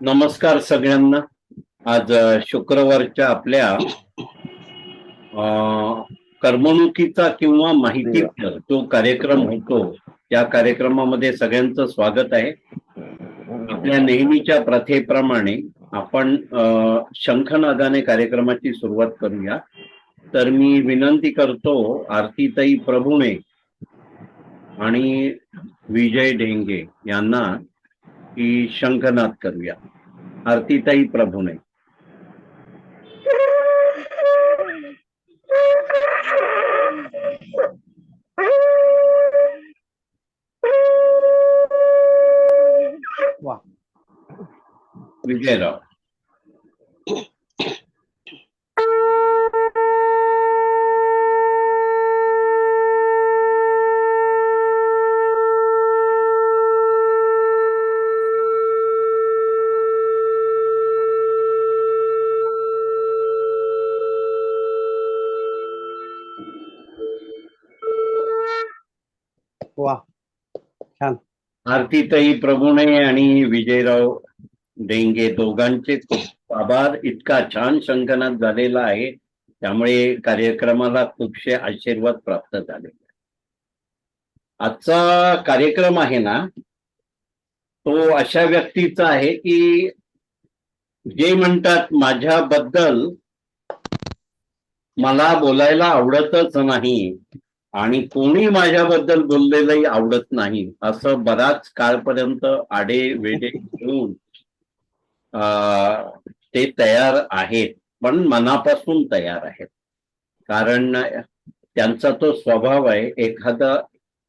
नमस्कार सगळ्यांना. आज शुक्रवारच्या आपल्या करमणुकीचा किंवा माहितीचा जो कार्यक्रम होतो त्या कार्यक्रमामध्ये सगळ्यांचं स्वागत आहे. आपल्या नेहमीच्या प्रथेप्रमाणे आपण शंखनादाने कार्यक्रमाची सुरुवात करूया. तर मी विनंती करतो आरतीताई प्रभुणे आणि विजय ढेंगे यांना की शंखनाद करूया. आरतीताई प्रभुणे. विजयराव. वा छान. आरतीताई प्रभुणे आणि विजयराव डेंगे दोघांचे खूप आभार. इतका छान शंखनाद झालेला आहे त्यामुळे कार्यक्रमाला खूपशे आशीर्वाद प्राप्त झाले. आजचा कार्यक्रम आहे ना तो अशा व्यक्तीचा आहे की जे म्हणतात माझ्याबद्दल मला बोलायला आवडतच नाही आणि कोणी माझ्याबद्दल बोललेलंही आवडत नाही असं बराच काळपर्यंत आडे वेडे घेऊन ते तयार आहेत, पण मनापासून तयार आहेत. कारण त्यांचा तो स्वभाव आहे,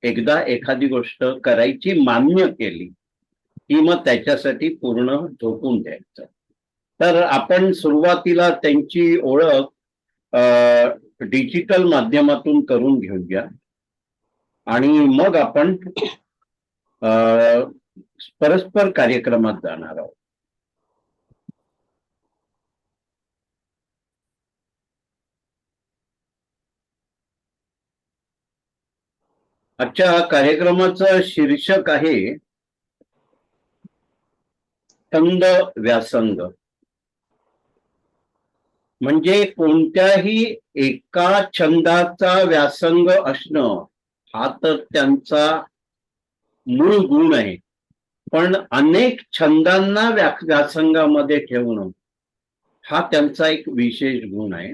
एकदा एखादी गोष्ट करायची मान्य केली की मग त्याच्यासाठी पूर्ण झोकून द्यायचं. तर आपण सुरुवातीला त्यांची ओळख डिजिटल माध्यमातून करून घेऊया आणि मग आपण परस्पर कार्यक्रमात जाणार आहोत. आजच्या कार्यक्रमाचं शीर्षक आहे छंद व्यासंग. म्हणजे कोणत्याही एका छंदाचा व्यासंग असणं हा तर त्यांचा मूळ गुण आहे, पण अनेक छंदांना व्यासंगामध्ये ठेवणं हा त्यांचा एक विशेष गुण आहे.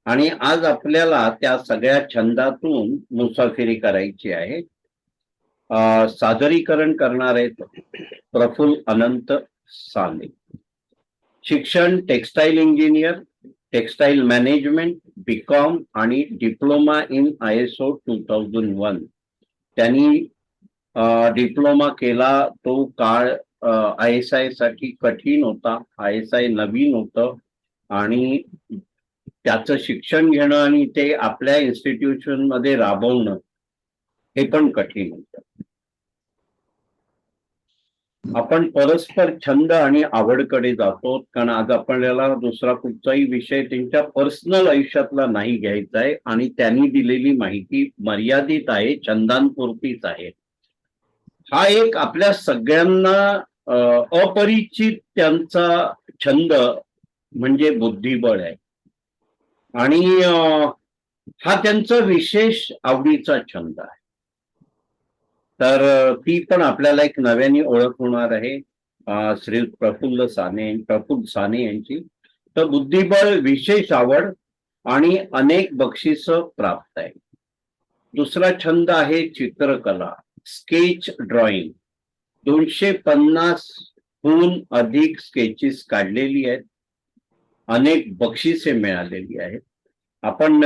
आणि आज आपल्याला त्या सगळ्या छंदातून मुसाफिरी करायची आहे. सादरीकरण करणार आहेत प्रफुल्ल अनंत साने. शिक्षण textile engineer, textile management, BCom आणि डिप्लोमा इन ISO 2001. त्यांनी डिप्लोमा केला. तो काळ ISI साठी कठीण होता. ISI नवीन होतं आणि त्याचं शिक्षण घेणं आणि ते आपल्या इन्स्टिट्यूशन मध्ये राबवणं हे पण कठीण होतं. आपण परस्पर छंद आणि आवडकडे जातो, कारण आज आपल्याला दुसरा कुठचाही विषय त्यांच्या पर्सनल आयुष्यातला नाही घ्यायचा आहे आणि त्यांनी दिलेली माहिती मर्यादित आहे, छंदांपुरतीच आहे. हा एक आपल्या सगळ्यांना अपरिचित त्यांचा छंद म्हणजे बुद्धिबळ आहे आणि हा त्यांचा विशेष आवडीचा छंद आहे. तर ती पण आपल्याला एक नव्याने ओळख होणार आहे श्री प्रफुल्ल साने यांची. तर बुद्धिबळ, विशेष आवड आणि अनेक बक्षीस प्राप्त आहे. दुसरा छंद आहे चित्रकला, स्केच ड्रॉइंग. 250हून अधिक स्केचेस काढलेली आहेत, अनेक बक्षिसे मिळालेली आहेत. आपण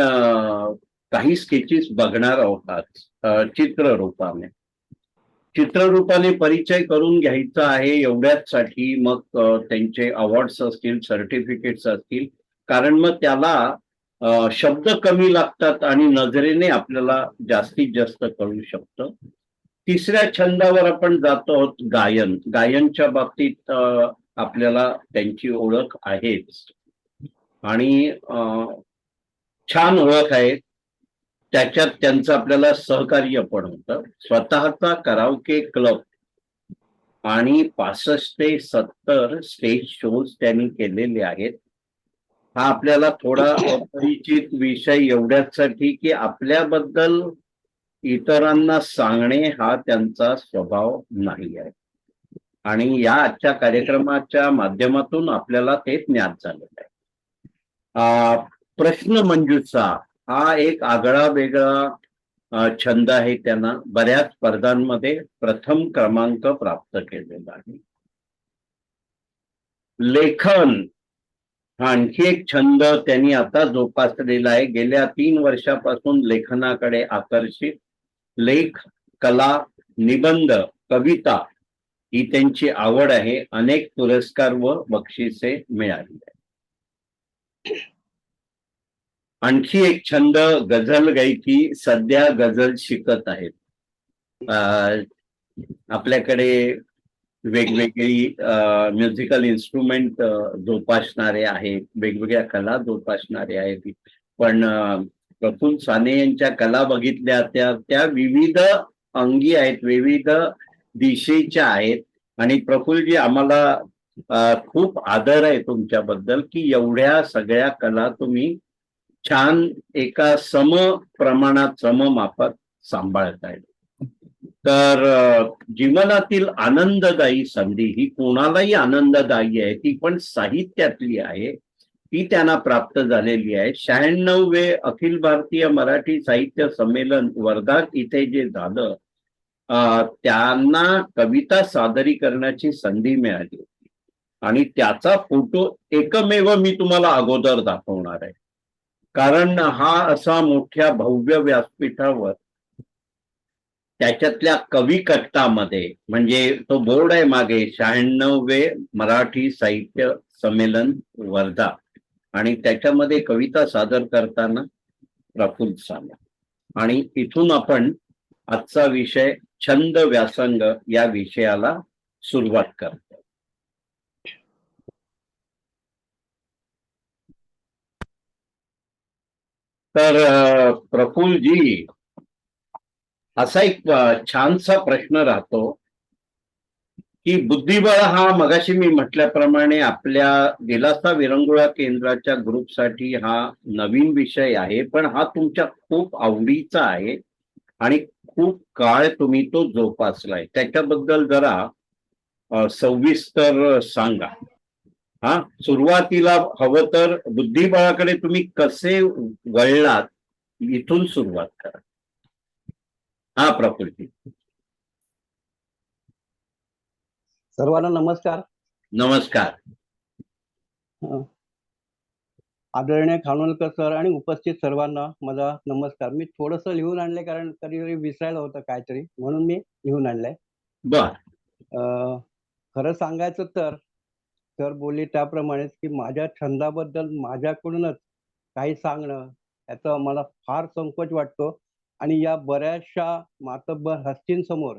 काही स्केचेस बघणार आहोत आज चित्ररूपाने परिचय करून घ्यायचा आहे एवढ्याचसाठी. मग त्यांचे अवॉर्ड्स असतील, सर्टिफिकेट्स असतील, कारण मग त्याला शब्द कमी लागतात आणि नजरेने आपल्याला जास्तीत जास्त कळू शकतं. तिसऱ्या छंदावर आपण जातो आहोत, गायन. गायनच्या बाबतीत आपल्याला त्यांची ओळख आहेच आणि छान ओळख आहे. त्याच्यात त्यांचं आपल्याला सहकार्य पण होतं. स्वतःचा कराओके क्लब आणि 65 ते 70 स्टेज शोज त्यांनी केलेले आहेत. हा आपल्याला थोडा अपरिचित विषय एवढ्यासाठी की आपल्याबद्दल इतरांना सांगणे हा त्यांचा स्वभाव नाही आहे. आणि या आजच्या कार्यक्रमाच्या माध्यमातून आपल्याला ते ज्ञात झालेलं आहे. प्रश्न मंजुषा हा एक आगळा वेगळा छंद आहे. त्यांना बऱ्याच स्पर्धांमध्ये प्रथम क्रमांक प्राप्त केलेला आहे. लेखन हा आणखी एक छंद त्यांनी आता जोपासलेला आहे. गेल्या 3 वर्षापासून लेखनाकडे आकर्षित. लेख, कला, निबंध, कविता ही त्यांची आवड आहे. अनेक पुरस्कार व बक्षिसे मिळाली आहे. आणखी एक छंद गझल गायकी. सध्या गझल शिकत आहेत. आपल्याकडे वेगवेगळी म्युझिकल इन्स्ट्रुमेंट जोपासणारे आहेत, वेगवेगळ्या कला जोपासणारे आहेत. पण प्रफुल्ल साने यांच्या कला बघितल्या त्या विविध अंगी आहेत, विविध दिशेच्या आहेत. आणि प्रफुल्लजी, आम्हाला खूप आदर आहे तुमच्याबद्दल की एवढ्या सगळ्या कला तुम्ही छान एका सम प्रमाणात, सममापात सांभाळतायत. तर जीवनातील आनंददायी संधी ही कोणालाही आनंददायी आहे, ती पण साहित्यातली आहे. ती त्यांना प्राप्त झालेली आहे. 96वे अखिल भारतीय मराठी साहित्य संमेलन वर्धात इथे जे झालं, त्यांना कविता सादरीकरणाची संधी मिळाली होती. आणि त्याचा फोटो एकमेव मी तुम्हाला अगोदर दाखवणार आहे. कारण हा असा मोठ्या भव्य व्यासपीठावर त्याच्यातल्या कवी कट्टामध्ये, म्हणजे तो बोर्ड आहे मागे, 96वे मराठी साहित्य संमेलन वर्धा, आणि त्याच्यामध्ये कविता सादर करताना प्रफुल्ल साने. आणि इथून आपण आजचा विषय छंद व्यासंग या विषयाला सुरुवात करतो. तर प्रफुल्लजी, असा एक छानसा प्रश्न राहतो की बुद्धिबळ हा, मगाशी मी म्हटल्याप्रमाणे, आपल्या दिलासा विरंगुळा केंद्राच्या ग्रुपसाठी हा नवीन विषय आहे. पण हा तुमच्या खूप आवडीचा आहे आणि खूप काळ तुम्ही तो जोपासलाय. त्याच्याबद्दल जरा सविस्तर सांगा. हा, सुरुवातीला हवं तर बुद्धिबळाकडे तुम्ही कसे वळलात, इथून सुरुवात करा. हा प्रकृती. सर्वांना नमस्कार. नमस्कार. आदरणीय खानोलकर सर आणि उपस्थित सर्वांना माझा नमस्कार. मी थोडस लिहून आणले, कारण कधीतरी विसरायला होतं काहीतरी, म्हणून मी लिहून आणलंय. बर. खरं सांगायचं तर सर बोलले त्याप्रमाणेच की माझ्या छंदाबद्दल माझ्याकडूनच काही सांगणं याचा मला फार संकोच वाटतो. आणि या बऱ्याचशा मातब्बर हस्तींसमोर,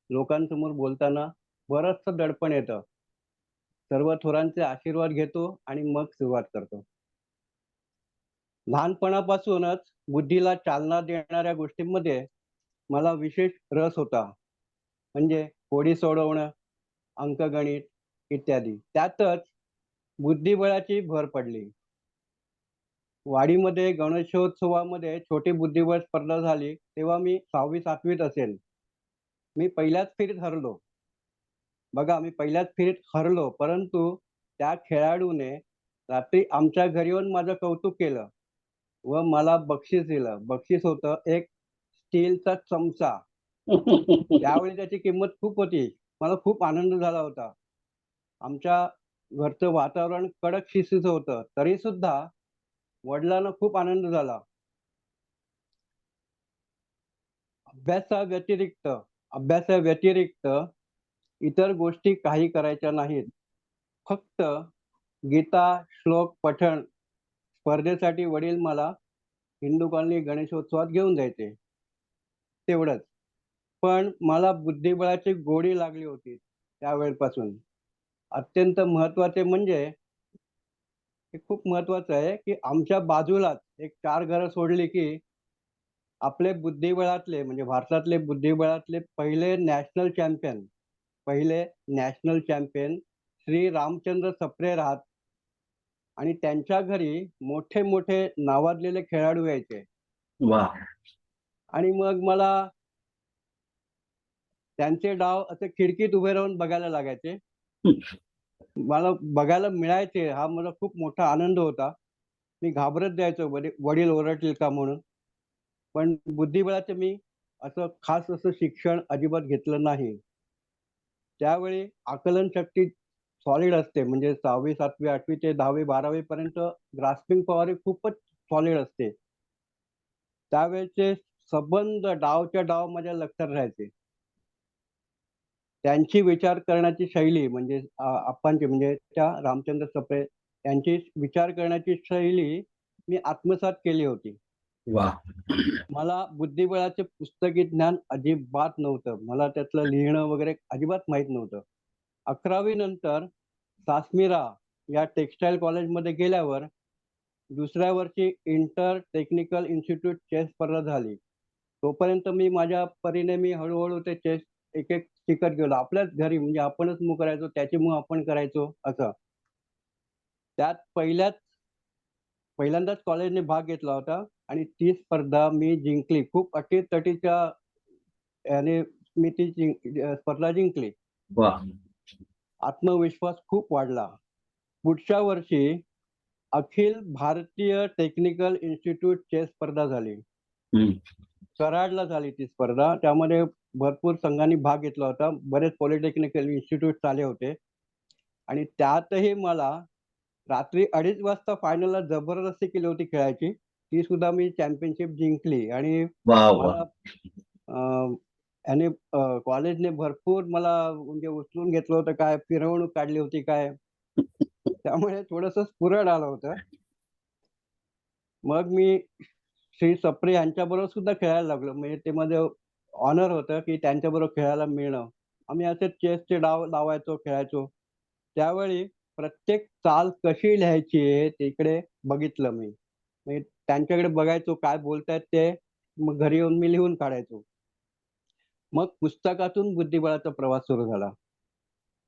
लोकांसमोर बोलताना बरंचसं दडपण येतं. सर्व थोरांचे आशीर्वाद घेतो आणि मग सुरुवात करतो. लहानपणापासूनच बुद्धीला चालना देणाऱ्या गोष्टींमध्ये मला विशेष रस होता. म्हणजे कोडी सोडवणं, अंकगणित इत्यादी. त्यातच बुद्धिबळाची भर पडली. वाडीमध्ये गणेशोत्सवामध्ये छोटी बुद्धिबळ स्पर्धा झाली, तेव्हा मी 6वी-7वीत असेल. मी पहिल्याच फेरीत हरलो. बघा, मी पहिल्याच फेरीत हरलो, परंतु त्या खेळाडूने रात्री आमच्या घरी येऊन माझं कौतुक केलं व मला बक्षीस दिलं. बक्षीस होतं एक स्टीलचा चमचा. त्यावेळी त्याची किंमत खूप होती. मला खूप आनंद झाला होता. आमच्या घरचं वातावरण कडक शिस्तीचं होतं, तरी सुद्धा वडिलांना खूप आनंद झाला. अभ्यासाव्यतिरिक्त इतर गोष्टी काही करायच्या नाहीत. फक्त गीता श्लोक पठण स्पर्धेसाठी वडील मला हिंदू कॉलनी गणेशोत्सवात घेऊन जायचे, तेवढंच. पण मला बुद्धिबळाची गोडी लागली होती त्यावेळेपासून. अत्यंत महत्वाचे म्हणजे, हे खूप महत्वाचं आहे की आमच्या बाजूलाच एक 4 घरं सोडली की आपले बुद्धिबळातले, म्हणजे भारतातले बुद्धिबळातले पहिले नॅशनल चॅम्पियन पहिले नॅशनल चॅम्पियन श्री रामचंद्र सप्रे राहत आणि त्यांच्या घरी मोठे मोठे नावाजलेले खेळाडू यायचे. वा. आणि मग मला त्यांचे डाव असे खिडकीत उभे राहून बघायला लागायचे. मला बघायला मिळायचे, हा मला खूप मोठा आनंद होता. मी घाबरत जायचो वडील ओरडतील का म्हणून. पण बुद्धिबळाचे मी असं खास असं शिक्षण अजिबात घेतलं नाही. त्यावेळी आकलन शक्ती सॉलिड असते, म्हणजे 6वी 7वी 8वी ते 10वी 12वी पर्यंत ग्रास्पिंग पॉवर ही खूपच सॉलिड असते. त्यावेळेचे संबंध डावच्या डाव माझ्या लक्षात राहायचे. त्यांची विचार करण्याची शैली म्हणजे आप्पांची म्हणजे त्या रामचंद्र सप्रे यांची विचार करण्याची शैली मी आत्मसात केली होती. वा. मला बुद्धिबळाचे पुस्तकी ज्ञान अजिबात नव्हतं. मला त्यातलं लिहिणं वगैरे अजिबात माहित नव्हतं. 11वी नंतर सासमिरा या टेक्सटाईल कॉलेजमध्ये गेल्यावर दुसऱ्या वर्षी इंटर टेक्निकल इन्स्टिट्यूट चेस स्पर्धा झाली. तोपर्यंत मी माझ्या परीने मी हळूहळू ते चेस एक एक शिकत गेलो. आपल्याच घरी म्हणजे आपणच मूव्ह करायचो, त्याची मूव्ह आपण करायचो असं. त्यात पहिल्यांदाच कॉलेजने भाग घेतला होता आणि ती स्पर्धा मी जिंकली. खूप अटीतटीच्या याने मी ती स्पर्धा जिंकली. वा. आत्मविश्वास खूप वाढला. पुढच्या वर्षी Akhil Bharatiya technical institute chess स्पर्धा झाली. हम्म. कराडला झाली ती स्पर्धा. त्यामध्ये भरपूर संघांनी भाग घेतला होता. बरेच पॉलिटेक्निकल इन्स्टिट्यूट आले होते आणि त्यातही मला रात्री 2:30 वाजता फायनलला जबरदस्ती केली होती खेळायची. ती सुद्धा मी चॅम्पियनशिप जिंकली आणि वा. वा. मला याने कॉलेजने भरपूर मला म्हणजे उचलून घेतलं होतं, काय फिरवणूक काढली होती काय. त्यामुळे थोडंसं स्फुरण आलं होतं. मग मी श्री सप्रे यांच्याबरोबर सुद्धा खेळायला लागलो. म्हणजे ते माझं ऑनर होतं की त्यांच्याबरोबर खेळायला मिळणं. आम्ही असे चेसचे डाव लावायचो, खेळायचो. त्यावेळी प्रत्येक चाल कशी लिहायची आहे तिकडे बघितलं मी. म्हणजे त्यांच्याकडे बघायचो काय बोलतायत ते, मग घरी येऊन मी लिहून काढायचो. मग पुस्तकातून बुद्धिबळाचा प्रवास सुरू झाला.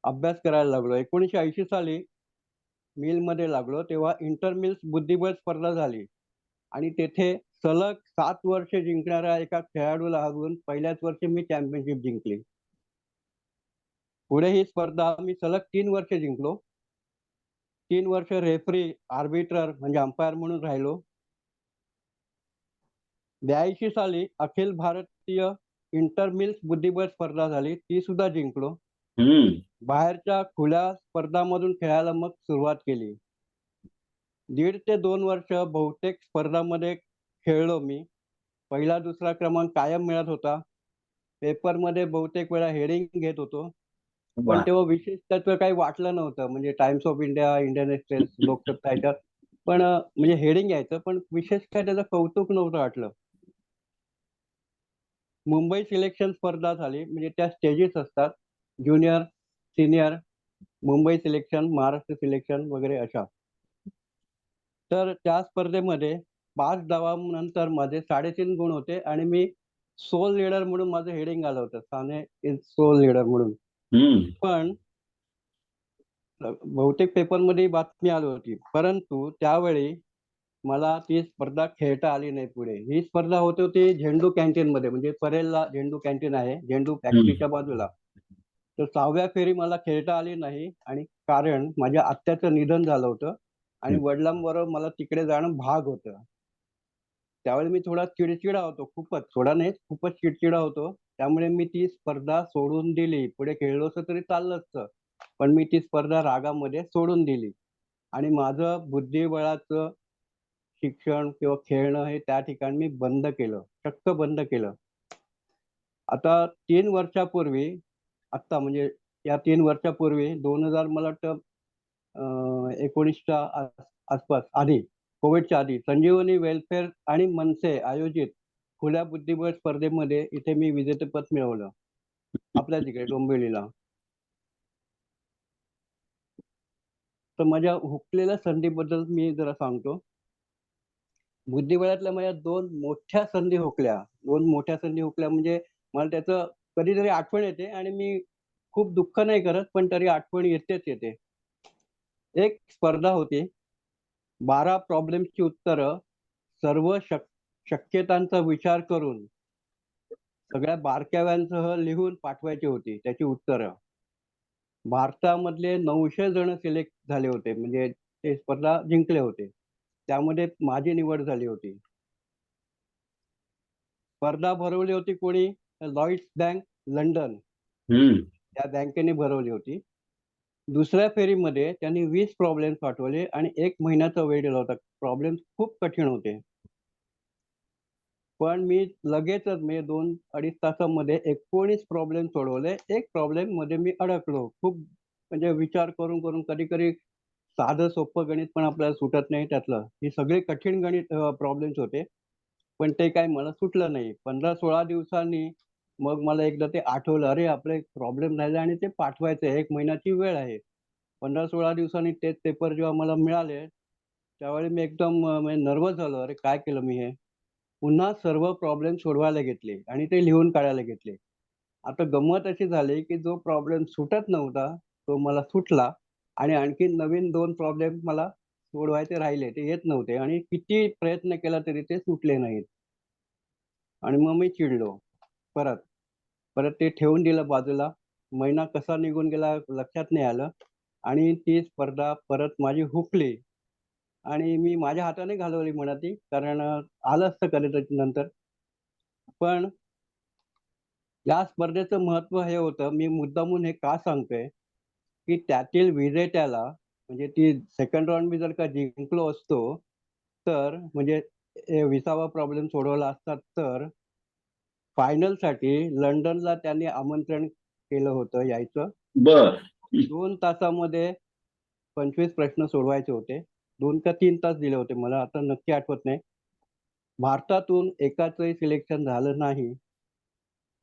अभ्यास करायला लागलो. 1980 साली मिलमध्ये लागलो, तेव्हा इंटर मिल्स बुद्धिबळ स्पर्धा झाली आणि तेथे सलग 7 वर्ष जिंकणाऱ्या एका खेळाडूला हरवून पहिल्याच वर्षी मी चॅम्पियनशिप जिंकली. पुढे ही स्पर्धा मी सलग 3 वर्ष जिंकलो. 3 वर्ष रेफरी, आर्बिटर म्हणजे अंपायर म्हणून राहिलो. 82 साली अखिल भारतीय इंटर मिल्स बुद्धिबळ स्पर्धा झाली, ती सुद्धा जिंकलो. हम्म. बाहेरच्या खुल्या स्पर्धांमधून खेळायला मग सुरुवात केली. 1.5 ते 2 वर्ष बहुतेक स्पर्धांमध्ये खेळलो मी. पहिला दुसरा क्रमांक कायम मिळत होता. पेपरमध्ये बहुतेक वेळा हेडिंग घेत होतो. पण वा. तेव्हा विशेष त्याचं काही वाटलं नव्हतं. म्हणजे times of India, Indian express, Loksatta ह्याच्यात पण म्हणजे हेडिंग यायचं, पण विशेष काय त्याचं कौतुक नव्हतं वाटलं. मुंबई सिलेक्शन स्पर्धा झाली, म्हणजे त्या स्टेजेस असतात. Junior, senior, Mumbai selection, Maharashtra selection वगैरे अशा. तर त्या स्पर्धेमध्ये 5 डावानंतर माझे 3.5 गुण होते आणि मी सोल लीडर म्हणून माझं हेडिंग आलं होतं. साने इज सोल लीडर म्हणून. हम्म. पण बहुतेक पेपरमध्ये बातमी आली होती. परंतु त्यावेळी मला ती स्पर्धा खेळता आली नाही पुढे. ही स्पर्धा होत होती झेंडू कॅन्टीनमध्ये, म्हणजे परेलला झेंडू कॅन्टीन आहे, झेंडू फॅक्टरीच्या बाजूला. तर 6व्या फेरी मला खेळता आली नाही आणि कारण माझ्या आत्याचं निधन झालं होतं आणि वडिलांबरोबर मला तिकडे जाणं भाग होतं. त्यावेळी मी थोडा चिडचिडा होतो. खूपच, थोडा नाही, खूपच चिडचिडा होतो. त्यामुळे मी ती स्पर्धा सोडून दिली. पुढे खेळलो असतं तरी चाललं असतं. पण मी ती स्पर्धा रागामध्ये सोडून दिली आणि माझं बुद्धिबळाचं शिक्षण किंवा खेळणं हे त्या ठिकाणी मी बंद केलं. चक्क बंद केलं. आता 3 वर्षापूर्वी, आत्ता म्हणजे या 3 वर्षापूर्वी 2000 मला वाटतं 19च्या आसपास आधी, कोविडच्या आधी संजीवनी वेलफेअर आणि मनसे आयोजित खुल्या बुद्धिबळ स्पर्धेमध्ये इथे मी विजेतेपद मिळवलं. आपल्या तिकडे डोंबिवलीला. तर माझ्या हुकलेल्या संधीबद्दल मी जरा सांगतो. बुद्धिबळातल्या माझ्या 2 मोठ्या संधी हुकल्या. 2 मोठ्या संधी हुकल्या म्हणजे मला त्याचं कधीतरी आठवण येते आणि मी खूप दुःख नाही करत, पण तरी आठवण येते. एक स्पर्धा होती, 12 प्रॉब्लेम्सची उत्तरं सर्व शक्यतांचा विचार करून सगळ्या बारकाव्यांसह लिहून पाठवायची होती त्याची उत्तरं. भारतामधले 900 जण सिलेक्ट झाले होते, म्हणजे ते स्पर्धा जिंकले होते. त्यामध्ये माझी निवड झाली होती. स्पर्धा भरवली होती कोणी? लॉईड्स बँक लंडन हम्म. या बँकेने भरवली होती. दुसऱ्या फेरीमध्ये त्यांनी 20 प्रॉब्लेम्स पाठवले आणि 1 महिन्याचा वेळ दिला होता. प्रॉब्लेम्स खूप कठीण होते. पण मी लगेचच म्हणजे 2-2.5 तासामध्ये 19 प्रॉब्लेम सोडवले. एक प्रॉब्लेम मध्ये मी अडकलो. खूप म्हणजे विचार करून कधी-कधी साधं सोपं गणित पण आपल्याला सुटत नाही त्यातलं. ही सगळी कठीण गणित प्रॉब्लेम्स होते. पण ते काही मला सुटलं नाही. 15-16 दिवसांनी मग मला एकदा ते आठवलं, अरे आपले प्रॉब्लेम राहिले आणि ते पाठवायचे आहे. 1 महिन्याची वेळ आहे. 15-16 दिवसांनी तेच पेपर जेव्हा मला मिळाले, त्यावेळी मी एकदम म्हणजे नर्व्हस झालो. अरे काय केलं मी हे? पुन्हा सर्व प्रॉब्लेम सोडवायला घेतले आणि ते लिहून काढायला घेतले. आता गंमत अशी झाली, की जो प्रॉब्लेम सुटत नव्हता, तो मला सुटला आणि आणखीन नवीन 2 प्रॉब्लेम मला सोडवायचे राहिले. ते येत नव्हते आणि किती प्रयत्न केला तरी ते सुटले नाहीत. आणि मग मी चिडलो परत. परत ते ठेवून दिलं बाजूला. महिना कसा निघून गेला लक्षात नाही आलं आणि ती स्पर्धा परत माझी हुकली आणि मी माझ्या हाताने घालवली म्हणा ती. कारण आलं असतं कदाचित नंतर. पण या स्पर्धेचं महत्त्व हे होतं, मी मुद्दामून हे का सांगतोय, की त्यातील विजेत्याला म्हणजे ती सेकंड राउंड मी जर का जिंकलो असतो, तर म्हणजे 20वा प्रॉब्लेम सोडवला असता तर फायनलसाठी लंडनला त्यांनी आमंत्रण केलं होतं यायचं. बर. 2 तासामध्ये 25 प्रश्न सोडवायचे होते. 2 का 3 तास दिले होते मला, आता नक्की आठवत नाही. भारतातून एकाचंही सिलेक्शन झालं नाही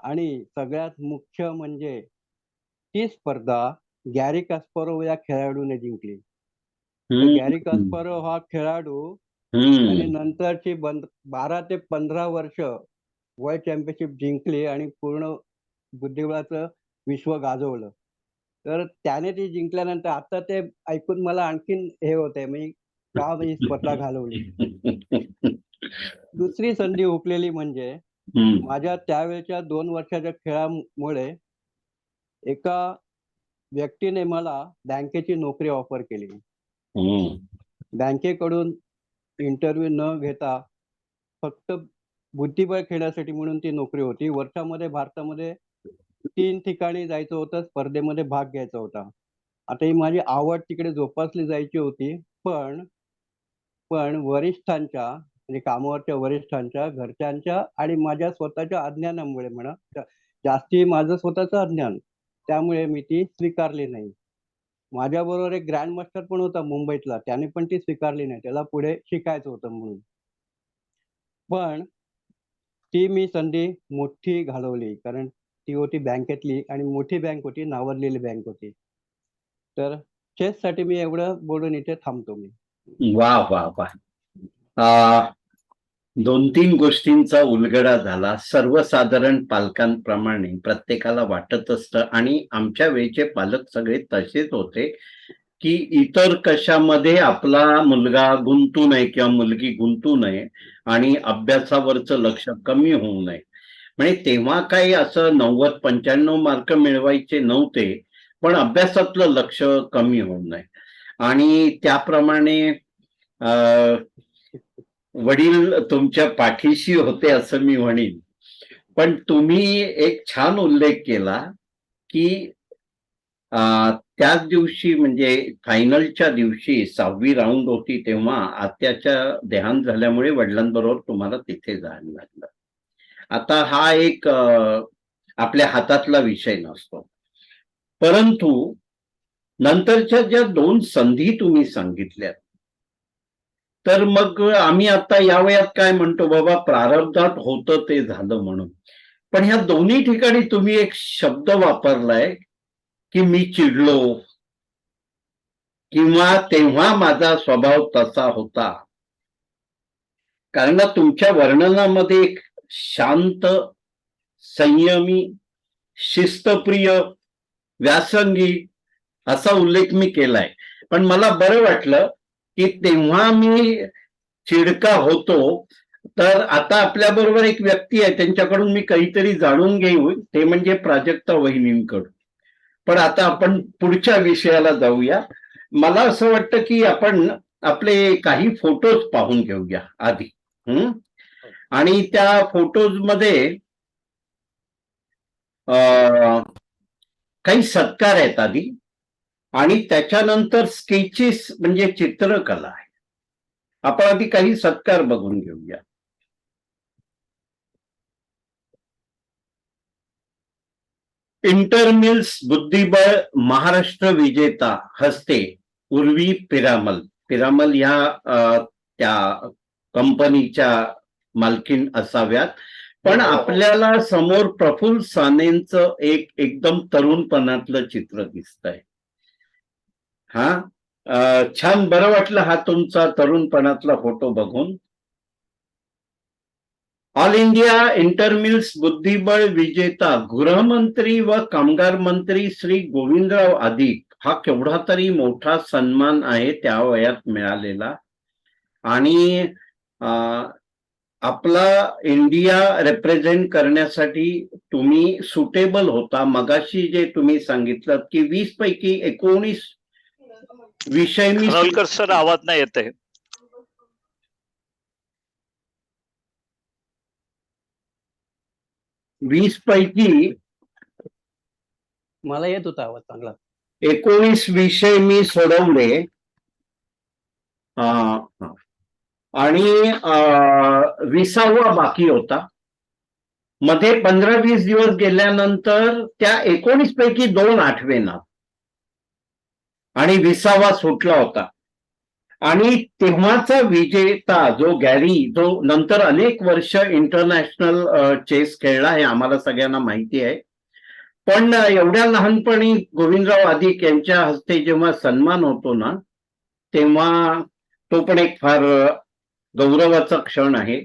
आणि सगळ्यात मुख्य म्हणजे ती स्पर्धा गॅरी कास्पारोव्ह या खेळाडूने जिंकली. तर गॅरी हम्म. कास्पारोव्ह हा खेळाडू त्याने हम्म. नंतरची 12 ते 15 वर्ष वर्ल्ड चॅम्पियनशिप जिंकली आणि पूर्ण बुद्धिबळाचं विश्व गाजवलं. तर त्याने ती जिंकल्यानंतर आता ते ऐकून मला आणखीन हे होतंय, मी का ही स्पर्धा घालवली. दुसरी संधी हुकलेली म्हणजे हम्म. माझ्या त्यावेळच्या 2 वर्षाच्या खेळामुळे एका व्यक्तीने मला बँकेची नोकरी ऑफर केली. हम्म. बँकेकडून इंटरव्ह्यू न घेता फक्त बुद्धिबळ खेळण्यासाठी म्हणून ती नोकरी होती. वर्षामध्ये भारतामध्ये 3 ठिकाणी जायचं होतं, स्पर्धेमध्ये भाग घ्यायचा होता. आता ही माझी आवड तिकडे जोपासली जायची होती. पण पण वरिष्ठांच्या म्हणजे कामावरच्या वरिष्ठांच्या, घरच्यांच्या आणि माझ्या स्वतःच्या अज्ञानामुळे म्हणा, जास्ती माझं स्वतःचं अज्ञान, त्यामुळे मी ती स्वीकारली नाही. माझ्याबरोबर एक ग्रँड मास्टर पण होता मुंबईतला, त्याने पण ती स्वीकारली नाही. त्याला पुढे शिकायचं होतं म्हणून. पण ती मी संधी मोठी घालवली. कारण ती होती बँकेतली आणि मोठी बँक होती, नावाजलेली बँक होती. तर चेससाठी मी एवढं बोलून इथे थांबतो मी. वा वा वा. आ, 2-3 गोष्टींचा उलगडा झाला. सर्वसाधारण पालकांप्रमाणे प्रत्येकाला वाटत असतं आणि आमच्या वेळचे पालक सगळे तसेच होते, की इतर कशामध्ये आपला मुलगा गुंतू नये किंवा मुलगी गुंतू नये आणि अभ्यासावरचं लक्ष कमी होऊ नये. म्हणजे तेव्हा काही असं 90-95 मार्क मिळवायचे नव्हते, पण अभ्यासातलं लक्ष कमी होऊ नये. आणि त्याप्रमाणे वडील तुमच्या पाठीशी होते असं मी म्हणेन. पण तुम्ही एक छान उल्लेख केला, की त्याच दिवशी म्हणजे फायनलच्या दिवशी 6वी राऊंड होती, तेव्हा आत्याच्या देहांत झाल्यामुळे वडिलांबरोबर तुम्हाला तिथे जायला लागलं. आता हा एक आपल्या हातातला विषय नसतो. परंतु नंतरच्या ज्या 2 संधी तुम्ही सांगितल्यात, तर मग आम्ही आता या वयात काय म्हणतो, बाबा प्रारब्धात होतं ते झालं म्हणून. पण ह्या दोन्ही ठिकाणी तुम्ही एक शब्द वापरलाय, की मी चिडलो किंवा तेव्हा माझा स्वभाव तसा होता. कारण तुमच्या वर्णनामध्ये एक शांत, संयमी, शिस्तप्रिय व्यासंगी असा उल्लेख मी केलाय. पण मला बरं वाटलं की तेव्हा मी चिडका होतो, तर आता आपल्या बरोबर एक व्यक्ती आहे, त्यांच्याकडून मी काहीतरी जाणून घेऊ, ते म्हणजे प्राजक्ता वहिनींकडून. पण आता आपण पुढच्या विषयाला जाऊया. मला असं वाटतं की आपण आपले काही फोटोज पाहून घेऊया आधी. आणि त्या फोटोज मध्ये काही सत्कार आहेत आधी, आणि त्याच्यानंतर स्केचेस म्हणजे चित्रकला आहे. आपण आधी काही सत्कार बघून घेऊया. इंटरमिल्स बुद्धिबळ महाराष्ट्र विजेता हस्ते उर्वी पिरामल. पिरामल ह्या त्या कंपनीच्या मालकीण असाव्यात. पण आपल्याला समोर प्रफुल्ल सानेंचं एक एकदम तरुणपणातलं चित्र दिसतंय. छान बरं वाटलं हा तुमचा तरुणपणातला फोटो बघून. ऑल इंडिया इंटरमिल्स बुद्धिबळ विजेता गृहमंत्री व कामगार मंत्री श्री गोविंदराव आदिक हा केवढा तरी मोठा सन्मान आहे त्या वयात मिळालेला. आणि आपला इंडिया रिप्रेझेंट करण्यासाठी तुम्ही सुटेबल होता. मगाशी जे तुम्ही सांगितलं की 20 पैकी 19 विषय मी खानोलकर सर आवाज नाही येत आहे. वीस पैकी मला येत होता आवाज चांगला. 19 विषय मी सोडवले. आणि 20वा बाकी होता. मध्ये 15-20 दिवस गेल्यानंतर त्या 19 पैकी 2 आठवेना आणि 20वा सुटला होता. आणि तेव्हाचा विजेता जो गॅरी, जो नंतर अनेक वर्ष इंटरनॅशनल चेस खेळला हे आम्हाला सगळ्यांना माहिती आहे. पण एवढ्या लहानपणी गोविंदराव आदिक यांच्या हस्ते जेव्हा सन्मान होतो ना, तेव्हा तो पण एक फार गौरवाचा क्षण आहे.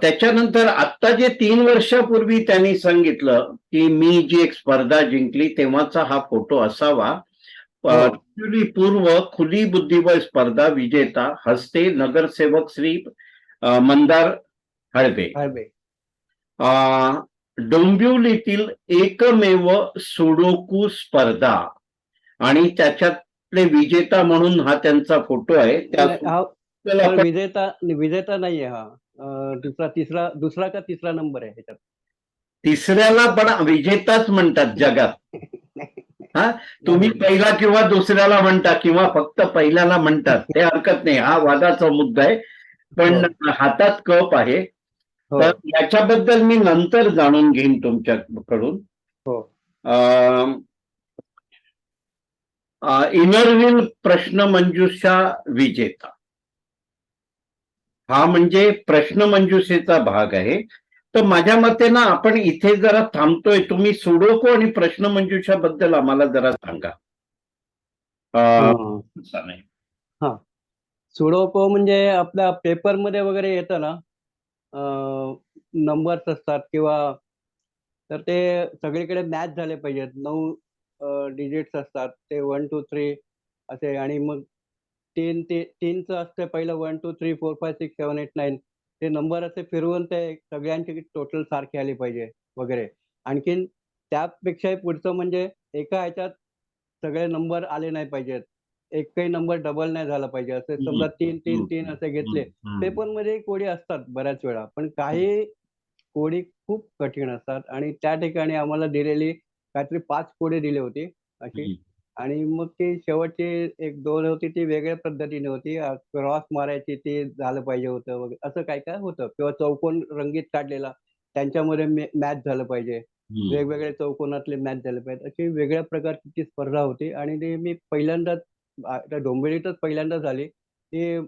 त्याच्यानंतर आत्ता जे 3 वर्षापूर्वी त्यांनी सांगितलं की मी जी एक स्पर्धा जिंकली तेव्हाचा हा फोटो असावा. पूर्व खुली बुद्धिबळ स्पर्धा विजेता हस्ते नगरसेवक श्री मंदार हळबे. डोंबिवलीतील एकमेव सुडोकू स्पर्धा आणि त्याच्यातले विजेता म्हणून हा त्यांचा फोटो आहे. विजेता नाहीये हा. दुसरा का तिसरा नंबर आहे ह्याच्यात. तिसऱ्याला पण विजेताच म्हणतात जगात. तुम्ही पहिला किंवा दुसऱ्याला म्हणता किंवा फक्त पहिल्याला म्हणतात, ते हरकत नाही, हा वादाचा मुद्दा आहे. पण हातात कप आहे, तर याच्याबद्दल मी नंतर जाणून घेईन तुमच्याकडून. इनरव्हील प्रश्नमंजुषा विजेता हा म्हणजे प्रश्नमंजुषेचा भाग आहे. तर माझ्या मते ना आपण इथे जरा थांबतोय. तुम्ही सुडोको आणि प्रश्नमंजुषा बद्दल आम्हाला जरा सांगा. सुडोको म्हणजे आपल्या पेपरमध्ये वगैरे येतं ना, नंबर्स असतात किंवा, तर ते सगळीकडे मॅच झाले पाहिजेत. 9 डिजिट्स असतात, ते 1 2 3 असे. आणि मग तीनचं असतं पहिलं 1 2 3 4 5 6 7 8 9. ते नंबर असे फिरवून ते सगळ्यांची टोटल सारखी आली पाहिजे वगैरे. आणखीन त्यापेक्षाही पुढचं म्हणजे एका ह्याच्यात सगळे नंबर आले नाही पाहिजेत, एकही नंबर डबल नाही झाला पाहिजे. असे समजा 3 3 3 असे घेतले. पेपरमध्ये कोडी असतात बऱ्याच वेळा, पण काही कोडी खूप कठीण असतात. आणि त्या ठिकाणी आम्हाला दिलेली काहीतरी 5 कोडी दिली होती अशी. आणि मग ती शेवटची 1-2 होती ती वेगळ्या पद्धतीने होती. क्रॉस मारायची ती झालं पाहिजे होतं वगैरे, असं काय काय होतं. किंवा चौकोन रंगीत काढलेला त्यांच्यामध्ये मॅच झालं पाहिजे, वेगवेगळ्या चौकोनातले मॅच झाले पाहिजे. अशी वेगळ्या प्रकारची ती स्पर्धा होती. आणि ती मी पहिल्यांदाच डोंबिवलीतच पहिल्यांदा झाली. ती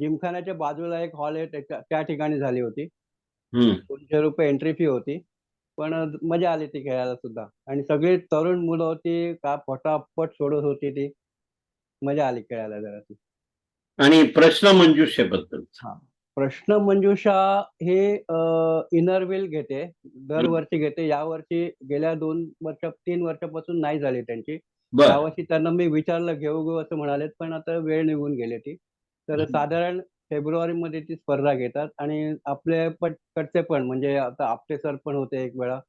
जिमखान्याच्या बाजूला एक हॉल आहे त्या ठिकाणी झाली होती. ₹200 एंट्री फी होती. पण मजा आली ती खेळायला सुद्धा. आणि सगळी तरुण मुलं होती, का पटापट सोडत होती ती. मजा आली खेळायला जरा ती. आणि प्रश्नमंजुषेबद्दल प्रश्न मंजुषा हे इनर व्हील घेते, दरवर्षी घेते. यावर्षी गेल्या 3 वर्षापासून नाही झाली त्यांची. बर. यावर्षी त्यांना मी विचारलं घेऊ घेऊ असं म्हणालेत, पण आता वेळ निघून गेली ती. तर साधारण फेब्रुवारीमध्ये ती स्पर्धा घेतात आणि आपले कडचे पण म्हणजे आता आपटे सर पण होते एक वेळा.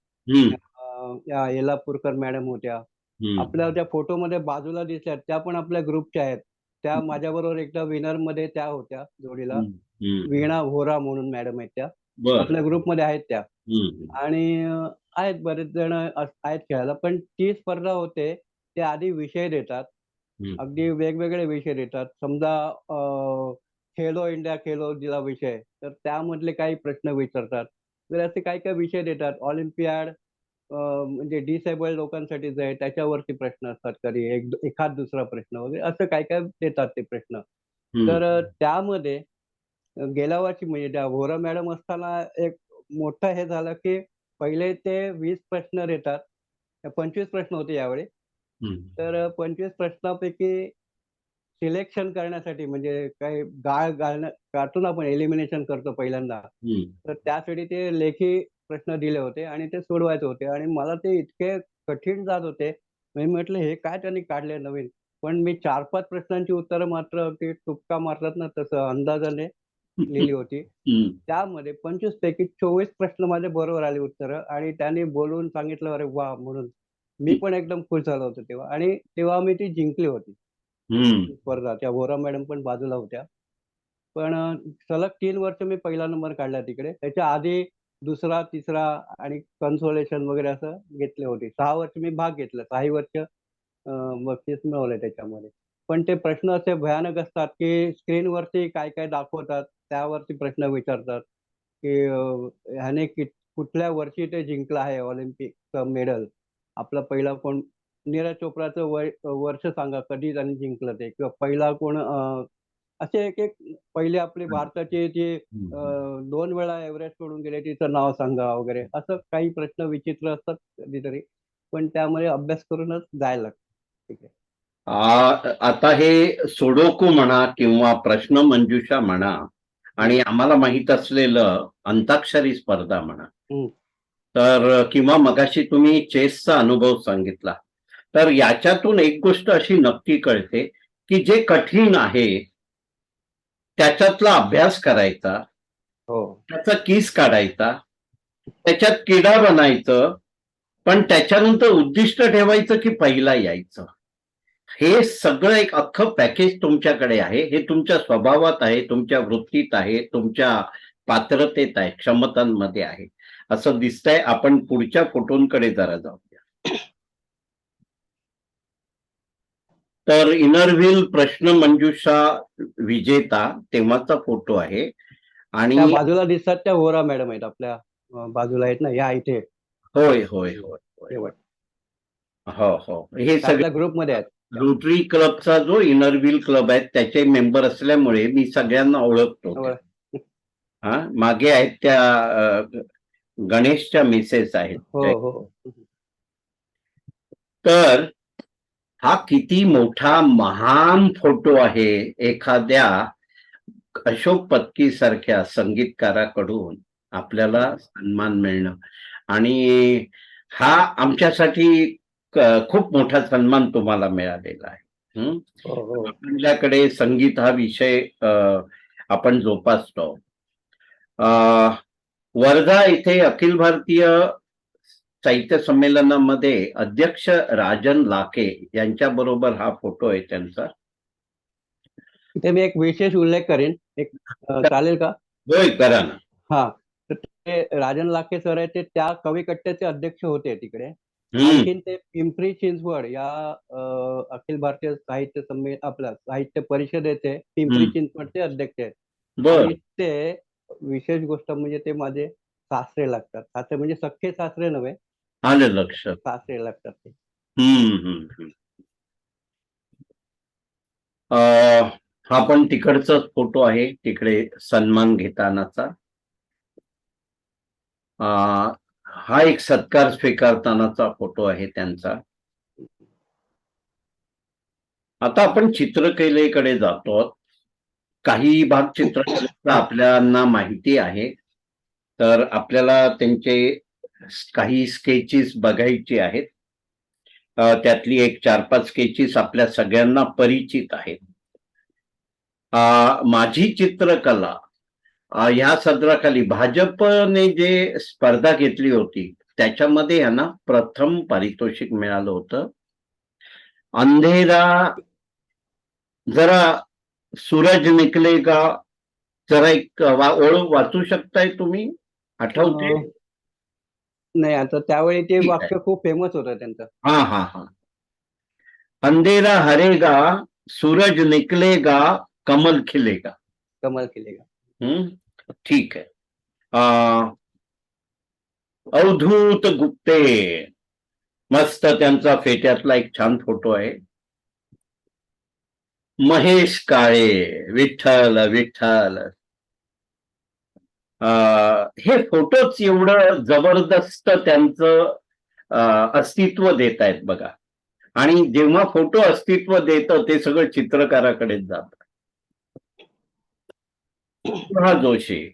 या येलापूरकर मॅडम होत्या. आपल्या ज्या फोटोमध्ये बाजूला दिसल्या त्या पण आपल्या ग्रुपच्या आहेत. त्या माझ्याबरोबर एकदा विनर मध्ये त्या होत्या जोडीला. वीणा व्होरा म्हणून मॅडम आहेत त्या. बर. आपल्या ग्रुपमध्ये आहेत त्या. आणि आहेत बरेच जण आहेत खेळायला. पण ती स्पर्धा होते ते आधी विषय देतात. अगदी वेगवेगळे विषय देतात. समजा खेलो इंडिया खेलो दिला विषय, तर त्यामधले काही प्रश्न विचारतात. तर असे काही काही विषय देतात. ऑलिम्पियाड म्हणजे डिसेबल्ड लोकांसाठीच आहे त्याच्यावरती प्रश्न असतात. कधी एखाद दुसरा प्रश्न वगैरे असं काय काय देतात ते प्रश्न. तर त्यामध्ये गेल्या वर्षी म्हणजे त्या व्होरा मॅडम असताना एक मोठं हे झालं की पहिले ते 20 प्रश्न देतात. 25 प्रश्न होते यावेळी. तर 25 प्रश्नापैकी सिलेक्शन करण्यासाठी म्हणजे काही गाळ काढतो आपण एलिमिनेशन करतो पहिल्यांदा. तर त्यासाठी ते लेखी प्रश्न दिले होते आणि ते सोडवायचे होते आणि मला ते इतके कठीण जात होते. मी म्हटलं हे काय त्यांनी काढले नवीन. पण मी 4-5 प्रश्नांची उत्तरं मात्र ते तुपका मारतात ना तसं अंदाजाने लिहिली होती. त्यामध्ये 25 पैकी 24 प्रश्न माझे बरोबर आले उत्तरं आणि त्यांनी बोलून सांगितलं अरे वा म्हणून. मी पण एकदम खुश झालो होतो तेव्हा आणि तेव्हा मी ती जिंकली होती स्पर्धा. त्या व्होरा मॅडम पण बाजूला होत्या. पण सलग 3 वर्ष मी पहिला नंबर काढला तिकडे. त्याच्या आधी दुसरा, तिसरा आणि कन्सोलेशन वगैरे असं घेतले होते. 6 वर्ष मी भाग घेतला. 6ही वर्ष बक्षीस मिळवलंय त्याच्यामध्ये. पण ते प्रश्न असे भयानक असतात की स्क्रीनवरती काय काय दाखवतात त्यावरती प्रश्न विचारतात की ह्याने कुठल्या वर्षी ते जिंकलं आहे ऑलिम्पिकचं मेडल. आपला पहिला कोण नीरज चोप्राचं वर्ष सांगा कधी त्यांनी जिंकलं ते किंवा पहिला कोण असे एक एक पहिले आपले भारताचे जे 2 वेळा एव्हरेस्ट सोडून गेले तिचं नाव सांगा वगैरे असं काही प्रश्न विचित्र असतात कधीतरी. पण त्यामुळे अभ्यास करूनच जायला लागतं. ठीक आहे. आता हे सुडोकू म्हणा किंवा प्रश्न मंजुषा म्हणा आणि आम्हाला माहित असलेलं अंताक्षरी स्पर्धा म्हणा, तर किंवा मगाशी तुम्ही चेसचा अनुभव सांगितला, तर याच्यातून एक गोष्ट अशी नक्की कळते की जे कठीण आहे त्याच्यातला अभ्यास करायचा, त्याचा किस काढायचा, त्याच्यात किडा बनायचं, पण त्याच्यानंतर उद्दिष्ट ठेवायचं की पहिला यायचं. हे सगळं एक अख्खं पॅकेज तुमच्याकडे आहे. हे तुमच्या स्वभावात आहे, तुमच्या वृत्तीत आहे, तुमच्या पात्रतेत आहे, क्षमतांमध्ये आहे असं दिसतंय. आपण पुढच्या फोटोंकडे जरा जाऊया. तर इनरव्हील प्रश्न मंजुषा विजेता तेव्हाचा फोटो आहे. आणि त्या बाजूला दिसतात त्या व्होरा मॅडम आहेत आपल्या बाजूला आहेत ना या इथे. होय होय होय होय. हो हो. हे सगळे ग्रुपमध्ये आहेत. रोटरी क्लबचा जो इनरव्हील क्लब आहे त्याचे मेंबर असल्यामुळे मी सगळ्यांना ओळखतो. हा, मागे आहेत त्या गणेशच्या मिसेस आहेत. तर हा किती मोठा महान फोटो आहे एखाद्या अशोक पत्की सारख्या संगीतकाराकडून आपल्याला सन्मान मिळणं. आणि हा आमच्यासाठी खूप मोठा सन्मान तुम्हाला मिळालेला आहे. आपल्याकडे संगीत हा विषय आपण जोपासतो. वर्धा इथे अखिल भारतीय साहित्य संमेलनामध्ये अध्यक्ष राजन लाखे यांच्या बरोबर हा फोटो आहे त्यांचा. इथे मी एक विशेष उल्लेख करेन, एक चालेल का? होय, करा ना. हा, तर ते राजन लाखे सर आहेत ते त्या कविकट्ट्याचे अध्यक्ष होते तिकडे. आणखीन ते पिंपरी चिंचवड या अखिल भारतीय साहित्य आपल्या साहित्य परिषदेचे पिंपरी चिंचवडचे अध्यक्ष आहेत. आणि ते विशेष गोष्ट म्हणजे ते माझे सासरे लागतात. सासरे म्हणजे सख्खे सासरे नव्हे, आलं लक्षात, सासरे लागतात ते. हा पण तिकडचाच फोटो आहे, तिकडे सन्मान घेतानाचा. हा एक सत्कार स्वीकारतानाचा फोटो आहे त्यांचा. आता आपण चित्रकलेकडे जातो. काही भाग चित्रकलेचा आपल्याला माहिती आहे, तर आपल्याला त्यांचे काही स्केचेस बघायचे आहेत. त्यातली एक 4-5 स्केचेस आपल्या सगळ्यांना परिचित आहेत. माझी चित्रकला ह्या सदराखाली भाजपने जे स्पर्धा घेतली होती त्याच्यामध्ये यांना प्रथम पारितोषिक मिळालं होतं. अंधेरा, जरा सूरज निकलेगा, जरा एक ओळ वाचू शकताय तुम्ही? आठवते? नाही, आता त्यावेळी ते ठीक आहे. वाक्य खूप फेमस होतं त्यांचं. हा हा हा. अंधेरा हरेगा, सूरज निकलेगा, कमल खिलेगा. कमाल केलेगा. ठीक आहे. अवधूत गुप्ते, मस्त त्यांचा फेट्यातला एक छान फोटो आहे. महेश काळे, विठ्ठल विठ्ठल. हे फोटोच एवढं जबरदस्त त्यांचं अस्तित्व देत आहेत बघा. आणि जेव्हा फोटो अस्तित्व देतं ते सगळं चित्रकाराकडेच जात. जोशी,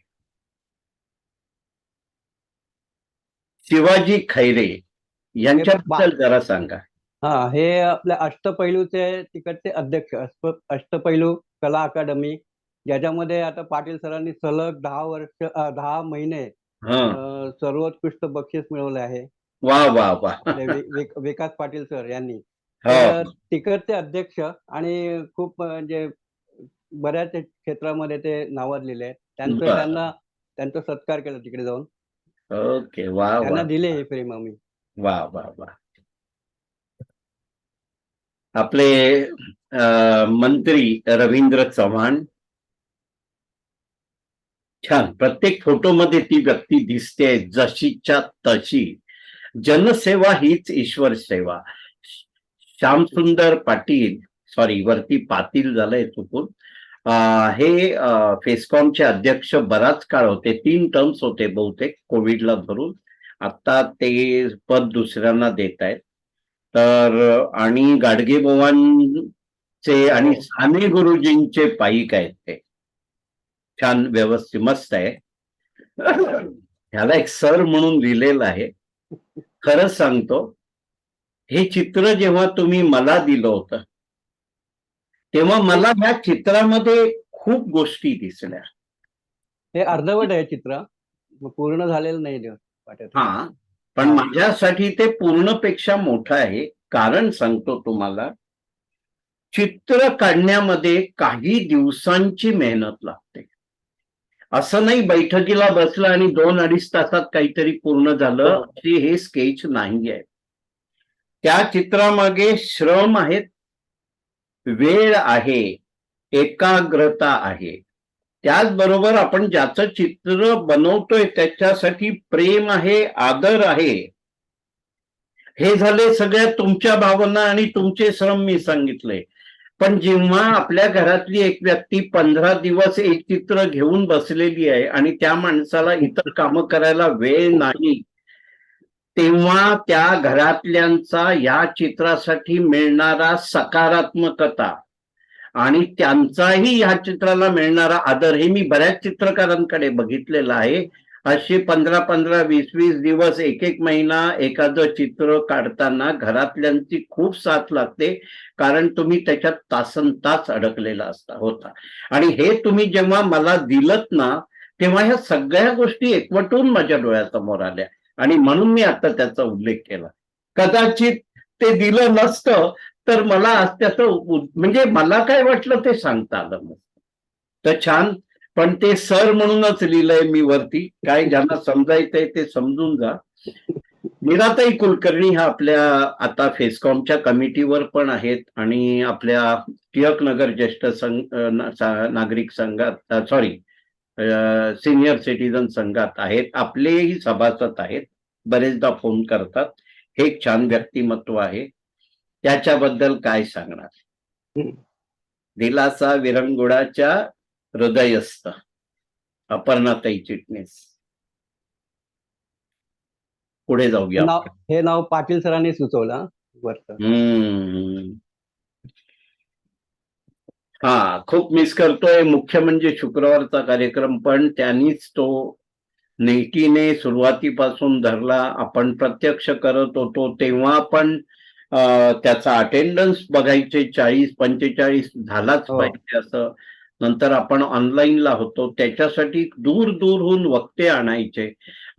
शिवाजी खैरे यांच्याबद्दल जरा सांगा. हे आपल्या अष्टपैलूचे तिकडचे अध्यक्ष, अष्टपैलू कला अकादमी, ज्याच्यामध्ये आता पाटील सरांनी सलग 10 महिने सर्वोत्कृष्ट बक्षीस मिळवले आहे. वा वा वा. विकास पाटील सर यांनी. हो. तिकडचे अध्यक्ष आणि खूप म्हणजे बऱ्याच क्षेत्रामध्ये ते नावाजलेले आहेत. त्यांचा सत्कार केला तिकडे जाऊन. ओके. वा. त्यांना दिले हे प्रेम आम्ही. वा वा वा. आपले मंत्री रवींद्र चव्हाण, छान. प्रत्येक फोटोमध्ये ती व्यक्ती दिसते जशीच्या तशी. जनसेवा हीच ईश्वर सेवा. श्यामसुंदर पाटील, सॉरी वरती पाटील झालंय चुकून, हे फेस्कॉमचे अध्यक्ष बराच काळ होते. 3 टर्म्स होते बहुतेक, कोविडला धरून. आता ते पद दुसऱ्यांना देत आहेत. तर आणि गाडगेबाबांचे आणि साने गुरुजींचे पाईक आहेत ते. छान, व्यवस्थित, मस्त आहे. ह्याला एक सर म्हणून लिहिलेलं आहे. खरंच सांगतो, हे चित्र जेव्हा तुम्ही मला दिलं होतं तेव्हा मला ह्या चित्रामध्ये खूप गोष्टी दिसल्या. हे अर्धवट आहे चित्र, पूर्ण झालेलं नाही वाटत. हा, पण माझ्यासाठी ते पूर्णपेक्षा मोठं आहे. कारण सांगतो तुम्हाला, चित्र काढण्यामध्ये काही दिवसांची मेहनत लागते. असं नाही बैठकीला बसलं आणि 2-2.5 तासात काहीतरी पूर्ण झालं, की हे स्केच नाही आहे. त्या चित्रामागे श्रम आहेत, वेळ आहे, एकाग्रता आहे. त्याचबरोबर आपण ज्याचं चित्र बनवतोय त्याच्यासाठी प्रेम आहे, आदर आहे. हे झाले सगळ्या तुमच्या भावना आणि तुमचे श्रम मी सांगितले. पण जेव्हा आपल्या घरातली एक व्यक्ती 15 दिवस एक चित्र घेऊन बसलेली आहे आणि त्या माणसाला इतर कामं करायला वेळ नाही, तेव्हा त्या घरातल्यांचा या चित्रासाठी मिळणारा सकारात्मकता आणि त्यांचाही या चित्राला मिळणारा आदर, हे मी बऱ्याच चित्रकारांकडे बघितलेलं आहे. असे 15-15, 20-20 दिवस, एक महिना एखादं चित्र काढताना घरातल्यांची खूप साथ लागते, कारण तुम्ही त्याच्यात तासनतास अडकलेला होता. आणि हे तुम्ही जेव्हा मला दिलत ना, तेव्हा ह्या सगळ्या गोष्टी एकवटून माझ्या डोळ्यासमोर आल्या आणि म्हणून मी आता त्याचा उल्लेख केला. कदाचित ते दिलं नसतं तर मला त्याचं म्हणजे मला काय वाटलं ते सांगता आलं नसतं. तर छान, पण ते सर म्हणूनच लिहिलंय मी वरती. काय ज्यांना समजायचंय ते समजून जा. मीराताई कुलकर्णी ह्या आपल्या आता फेस्कॉमच्या कमिटीवर पण आहेत आणि आपल्या टिळकनगर ज्येष्ठ नागरिक संघात, सॉरी सिनियर सिटीजन संघात आहेत. आपलेही सभासद आहेत, बरेचदा फोन करतात. हे एक छान व्यक्तिमत्व आहे. त्याच्याबद्दल काय सांगणार? दिलासा विरंगुळाच्या हृदयस्थ अपर्णाताई चिटणीस. पुढे जाऊया. हे नाव पाटील सरांनी सुचवलं वरचं. खूप मिस करतोय. मुख्य म्हणजे शुक्रवारचा कार्यक्रम, पण त्यांनीच तो नेटीने सुरुवातीपासून धरला. आपण प्रत्यक्ष करत होतो तेव्हा पण त्याचा अटेंडन्स बघायचे 40-45 झालाच हो. पाहिजे असं. नंतर आपण ऑनलाईनला होतो, त्याच्यासाठी दूर दूरहून वक्ते आणायचे.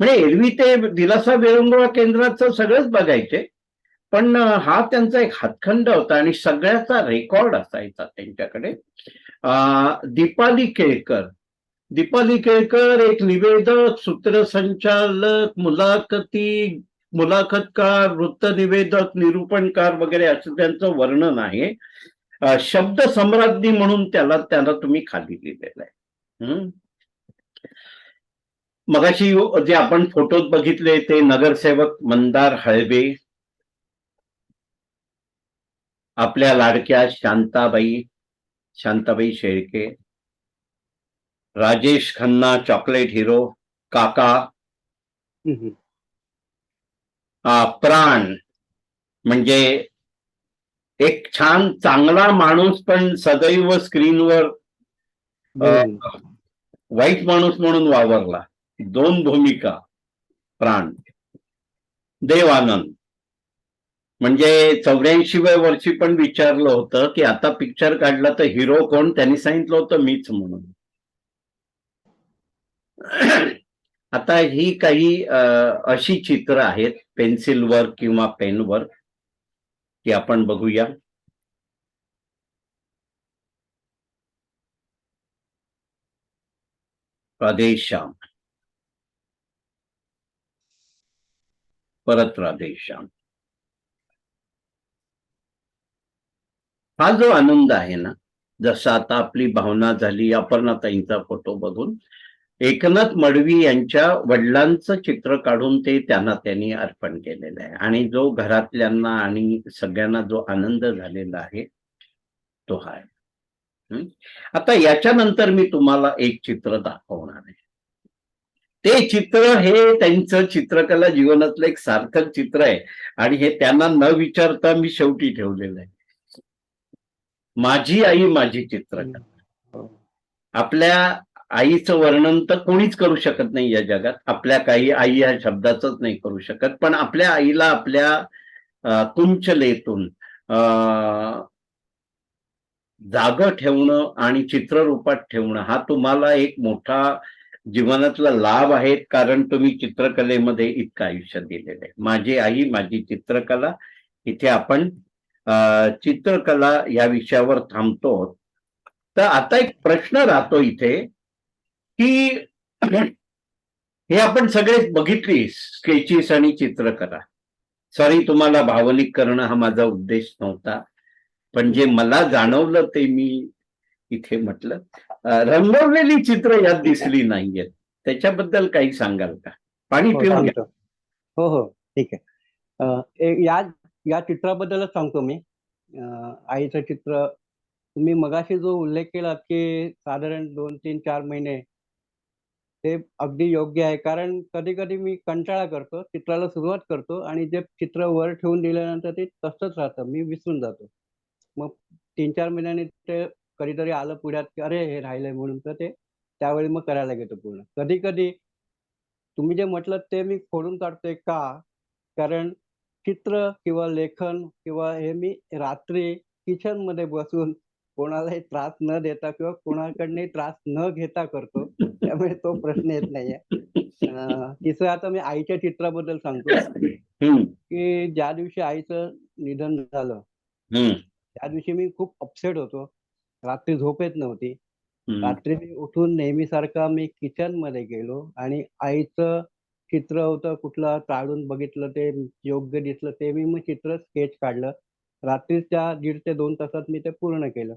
म्हणजे एरवी ते दिलासा विरंगुळा केंद्राचं सगळंच बघायचे, पण हा त्यांचा एक हातखंड होता आणि सगळ्याचा रेकॉर्ड असायचा त्यांच्याकडे. दीपाली केळकर, दीपाली केळकर एक निवेदक, सूत्रसंचालक, मुलाखतकार, वृत्तनिवेदक, निरूपणकार वगैरे असं त्यांचं वर्णन आहे. शब्द सम्राज्ञी म्हणून त्याला तुम्ही खाली लिहिलेलं आहे. मगाशी जे आपण फोटोत बघितले ते नगरसेवक मंदार हळबे, आपल्या लाडक्या शांताबाई शेळके, राजेश खन्ना चॉकलेट हिरो, काका, प्राण म्हणजे एक छान चांगला माणूस पण सदैव स्क्रीनवर वाईट माणूस म्हणून वावरला. 2 भूमिका. प्राण. देवानंद म्हणजे 84व्या वर्षी पण विचारलं होतं की आता पिक्चर काढला तर हिरो कोण, त्यांनी सांगितलं होतं मीच म्हणून. आता ही काही अशी चित्र आहेत पेन्सिलवर किंवा पेनवर, की आपण बघूया. राधेश्याम, परत राधेश्याम. हा जो आनंद आहे ना, जसा आता आपली भावना झाली अपर्णाताईंचा फोटो बघून, एकनाथ मडवी यांच्या वडिलांचं चित्र काढून ते त्यांनी अर्पण केलेलं आहे. आणि जो घरातल्यांना आणि सगळ्यांना जो आनंद झालेला आहे तो हा आहे. आता याच्यानंतर मी तुम्हाला एक चित्र दाखवणार आहे. ते चित्र हे त्यांचं चित्रकला जीवनातलं एक सार्थक चित्र आहे आणि हे त्यांना न विचारता मी शेवटी ठेवलेलं आहे. माझी आई माझी चित्रकला. आपल्या आईचं वर्णन तर कोणीच करू शकत नाही या जगात. आपल्या काही आई या शब्दाचंच नाही करू शकत, पण आपल्या आईला आपल्या कुंचलेतून जागं ठेवणं आणि चित्ररूपात ठेवणं हा तुम्हाला एक मोठा जीवनातला लाभ आहे, कारण तुम्ही चित्रकलेमध्ये इतकं आयुष्य दिलेलं आहे. माझी आई माझी चित्रकला. इथे आपण चित्रकला या विषयावर थांबतो. तर आता एक प्रश्न राहतो इथे की हे आपण सगळे बघितली स्केचेस आणि चित्रकला. सॉरी, तुम्हाला भावनिक करणं हा माझा उद्देश नव्हता, पण जे मला जाणवलं ते मी इथे म्हटलं. रंगवलेली चित्र यात दिसली नाहीयेत, त्याच्याबद्दल काही सांगाल का? पाणी पिऊन घ्या. हो हो, ठीक आहे. या चित्राबद्दलच सांगतो मी. आईचं चित्र तुम्ही मगाशी जो उल्लेख केला की साधारण 2-3-4 महिने, ते अगदी योग्य आहे. कारण कधी कधी मी कंटाळा करतो, चित्राला सुरुवात करतो आणि जे चित्र वर ठेवून दिल्यानंतर ते तसंच राहतं, मी विसरून जातो. मग 3-4 महिन्यांनी ते कधीतरी आलं पुढ्यात की अरे हे राहिलंय म्हणून, तर ते त्यावेळी मग करायला घेतो पूर्ण. कधी कधी तुम्ही जे म्हटलं ते मी खोडून काढतोय का, कारण चित्र किंवा लेखन किंवा हे मी रात्री किचन मध्ये बसून कोणालाही त्रास न देता किंवा कोणाकडनंही त्रास न घेता करतो, त्यामुळे तो प्रश्न येत नाहीये. तिसरं आता मी आईच्या चित्राबद्दल सांगतो की ज्या दिवशी आईचं निधन झालं त्या दिवशी मी खूप अपसेट होतो. रात्री झोप येत नव्हती. रात्री मी उठून नेहमीसारखा मी किचन मध्ये गेलो आणि आईचं चित्र होतं कुठलं काढून बघितलं, ते योग्य दिसलं ते मी मग चित्र स्केच काढलं. रात्रीच्या 1.5 ते 2 तासात मी ते पूर्ण केलं.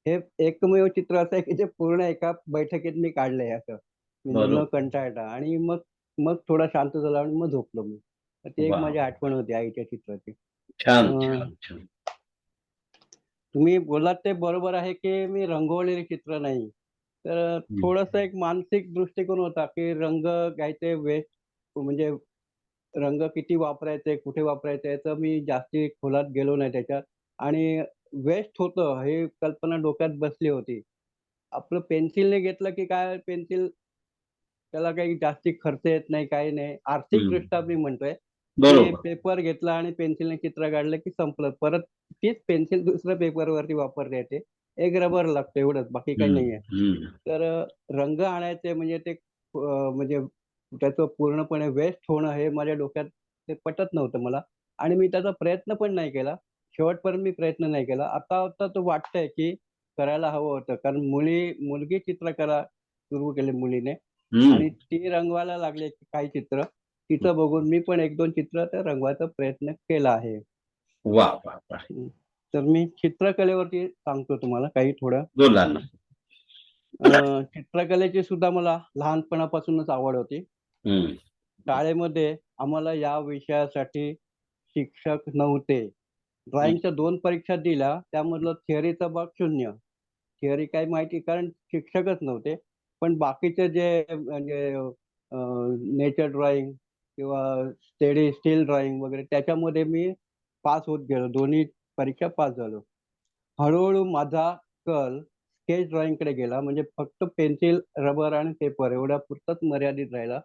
हे एकमेव चित्र असं आहे की जे पूर्ण एका बैठकीत मी काढलंय असं, म्हणजे न कंटाळता. आणि मग मग थोडा शांत झाला आणि मग झोपलो मी. तर ती एक माझी आठवण होती आईच्या चित्राची. छान छान छान. तुम्ही बोलात ते बरोबर आहे की मी रंगवलेले चित्र नाही. तर थोडस एक मानसिक दृष्टिकोन होता की रंग घ्यायचे वेस्ट, म्हणजे रंग किती वापरायचे, कुठे वापरायचे याचं मी जास्ती खोलात गेलो नाही त्याच्यात. आणि वेस्ट होतं हे कल्पना डोक्यात बसली होती. आपलं पेन्सिलने घेतलं की काय पेन्सिल त्याला काही जास्ती खर्च येत नाही, काही नाही. आर्थिकदृष्ट्या मी म्हणतोय, की बरोबर. पेपर घेतला आणि पेन्सिलने चित्र काढलं की संपलं. परत तीच पेन्सिल दुसऱ्या पेपरवरती वापरता येते. एक रबर लागतं एवढंच, बाकी काही हं, नाहीये. हं. तर रंग आणायचे म्हणजे ते म्हणजे त्याचं पूर्णपणे वेस्ट होणं हे माझ्या डोक्यात ते पटत नव्हतं मला आणि मी त्याचा प्रयत्न पण नाही केला. शेवटपर्यंत मी प्रयत्न नाही केला. आता तर वाटतंय, की करायला हवं होतं. कारण मुलगी चित्रकला सुरू केली मुलीने हं. आणि ती रंगवायला लागली काही चित्र. तिचं बघून मी पण 1-2 चित्र त्या रंगवायचा प्रयत्न केला आहे. वाह! वाह! वाह! हं. तर मी चित्रकलेवरती सांगतो तुम्हाला काही थोडं. बोला ना. चित्रकलेची सुद्धा मला लहानपणापासूनच आवड होती. हं. शाळेमध्ये आम्हाला या विषयासाठी शिक्षक नव्हते. हं. ड्रॉइंगच्या 2 परीक्षा दिल्या. त्यामधलं थिअरीचा भाग 0. थिअरी काय माहिती कारण शिक्षकच नव्हते. पण बाकीचे जे म्हणजे नेचर ड्रॉइंग किंवा स्टील ड्रॉइंग वगैरे त्याच्यामध्ये मी पास होत गेलो. दोन्ही परीक्षा पास झालो. हळू माझा कल स्केच ड्रॉइंगकडे गेला. म्हणजे फक्त पेन्सिल, रबर आणि पेपर एवढ्यापुरताच मर्यादित राहिला.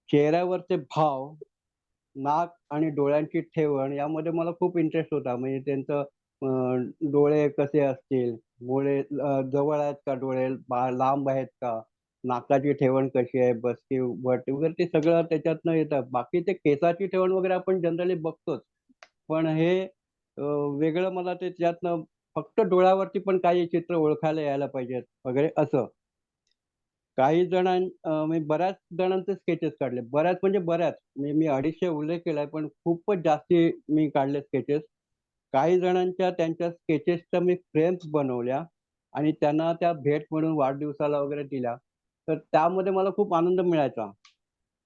चेहऱ्यावरचे भाव, नाक आणि डोळ्यांची ठेवण यामध्ये मला खूप इंटरेस्ट होता. म्हणजे त्यांचं डोळे कसे असतील, डोळे जवळ आहेत का डोळे, लांब आहेत का, नाकाची ठेवण कशी आहे, बसती, वट वगैरे ते सगळं त्याच्यातनं येतं. बाकी ते केसाची ठेवण वगैरे आपण जनरली बघतोच. पण हे वेगळं मला ते त्यातनं फक्त डोळ्यावरती पण काही चित्र ओळखायला यायला पाहिजेत वगैरे असं. काही मी बऱ्याच जणांचे स्केचेस काढले. बऱ्याच म्हणजे बऱ्याच. म्हणजे मी 250 उल्लेख केलाय, पण खूपच जास्ती मी काढले स्केचेस. काही जणांच्या त्यांच्या स्केचेसच्या मी फ्रेम्स बनवल्या आणि त्यांना त्या भेट म्हणून वाढदिवसाला वगैरे दिल्या. तर त्यामध्ये मला खूप आनंद मिळायचा.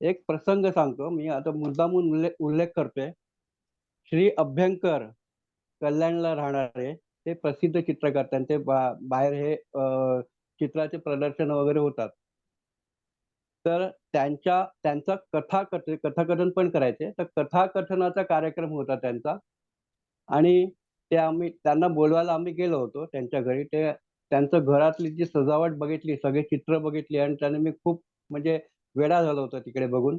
एक प्रसंग सांगतो मी आता मुद्दामून उल्लेख उल्लेख करतोय. श्री अभ्यंकर कल्याणला राहणारे ते प्रसिद्ध चित्रकार. त्यांचे बाहेर हे चित्राचे प्रदर्शन वगैरे होतात. तर त्यांचा कथाकथन पण करायचे. तर कथाकथनाचा कार्यक्रम होता त्यांचा आणि त्यांना बोलवायला आम्ही गेलो होतो त्यांच्या घरी. त्यांचं घरातली जी सजावट बघितली, सगळे चित्र बघितली आणि त्याने मी खूप म्हणजे वेडा झालो होतो तिकडे बघून.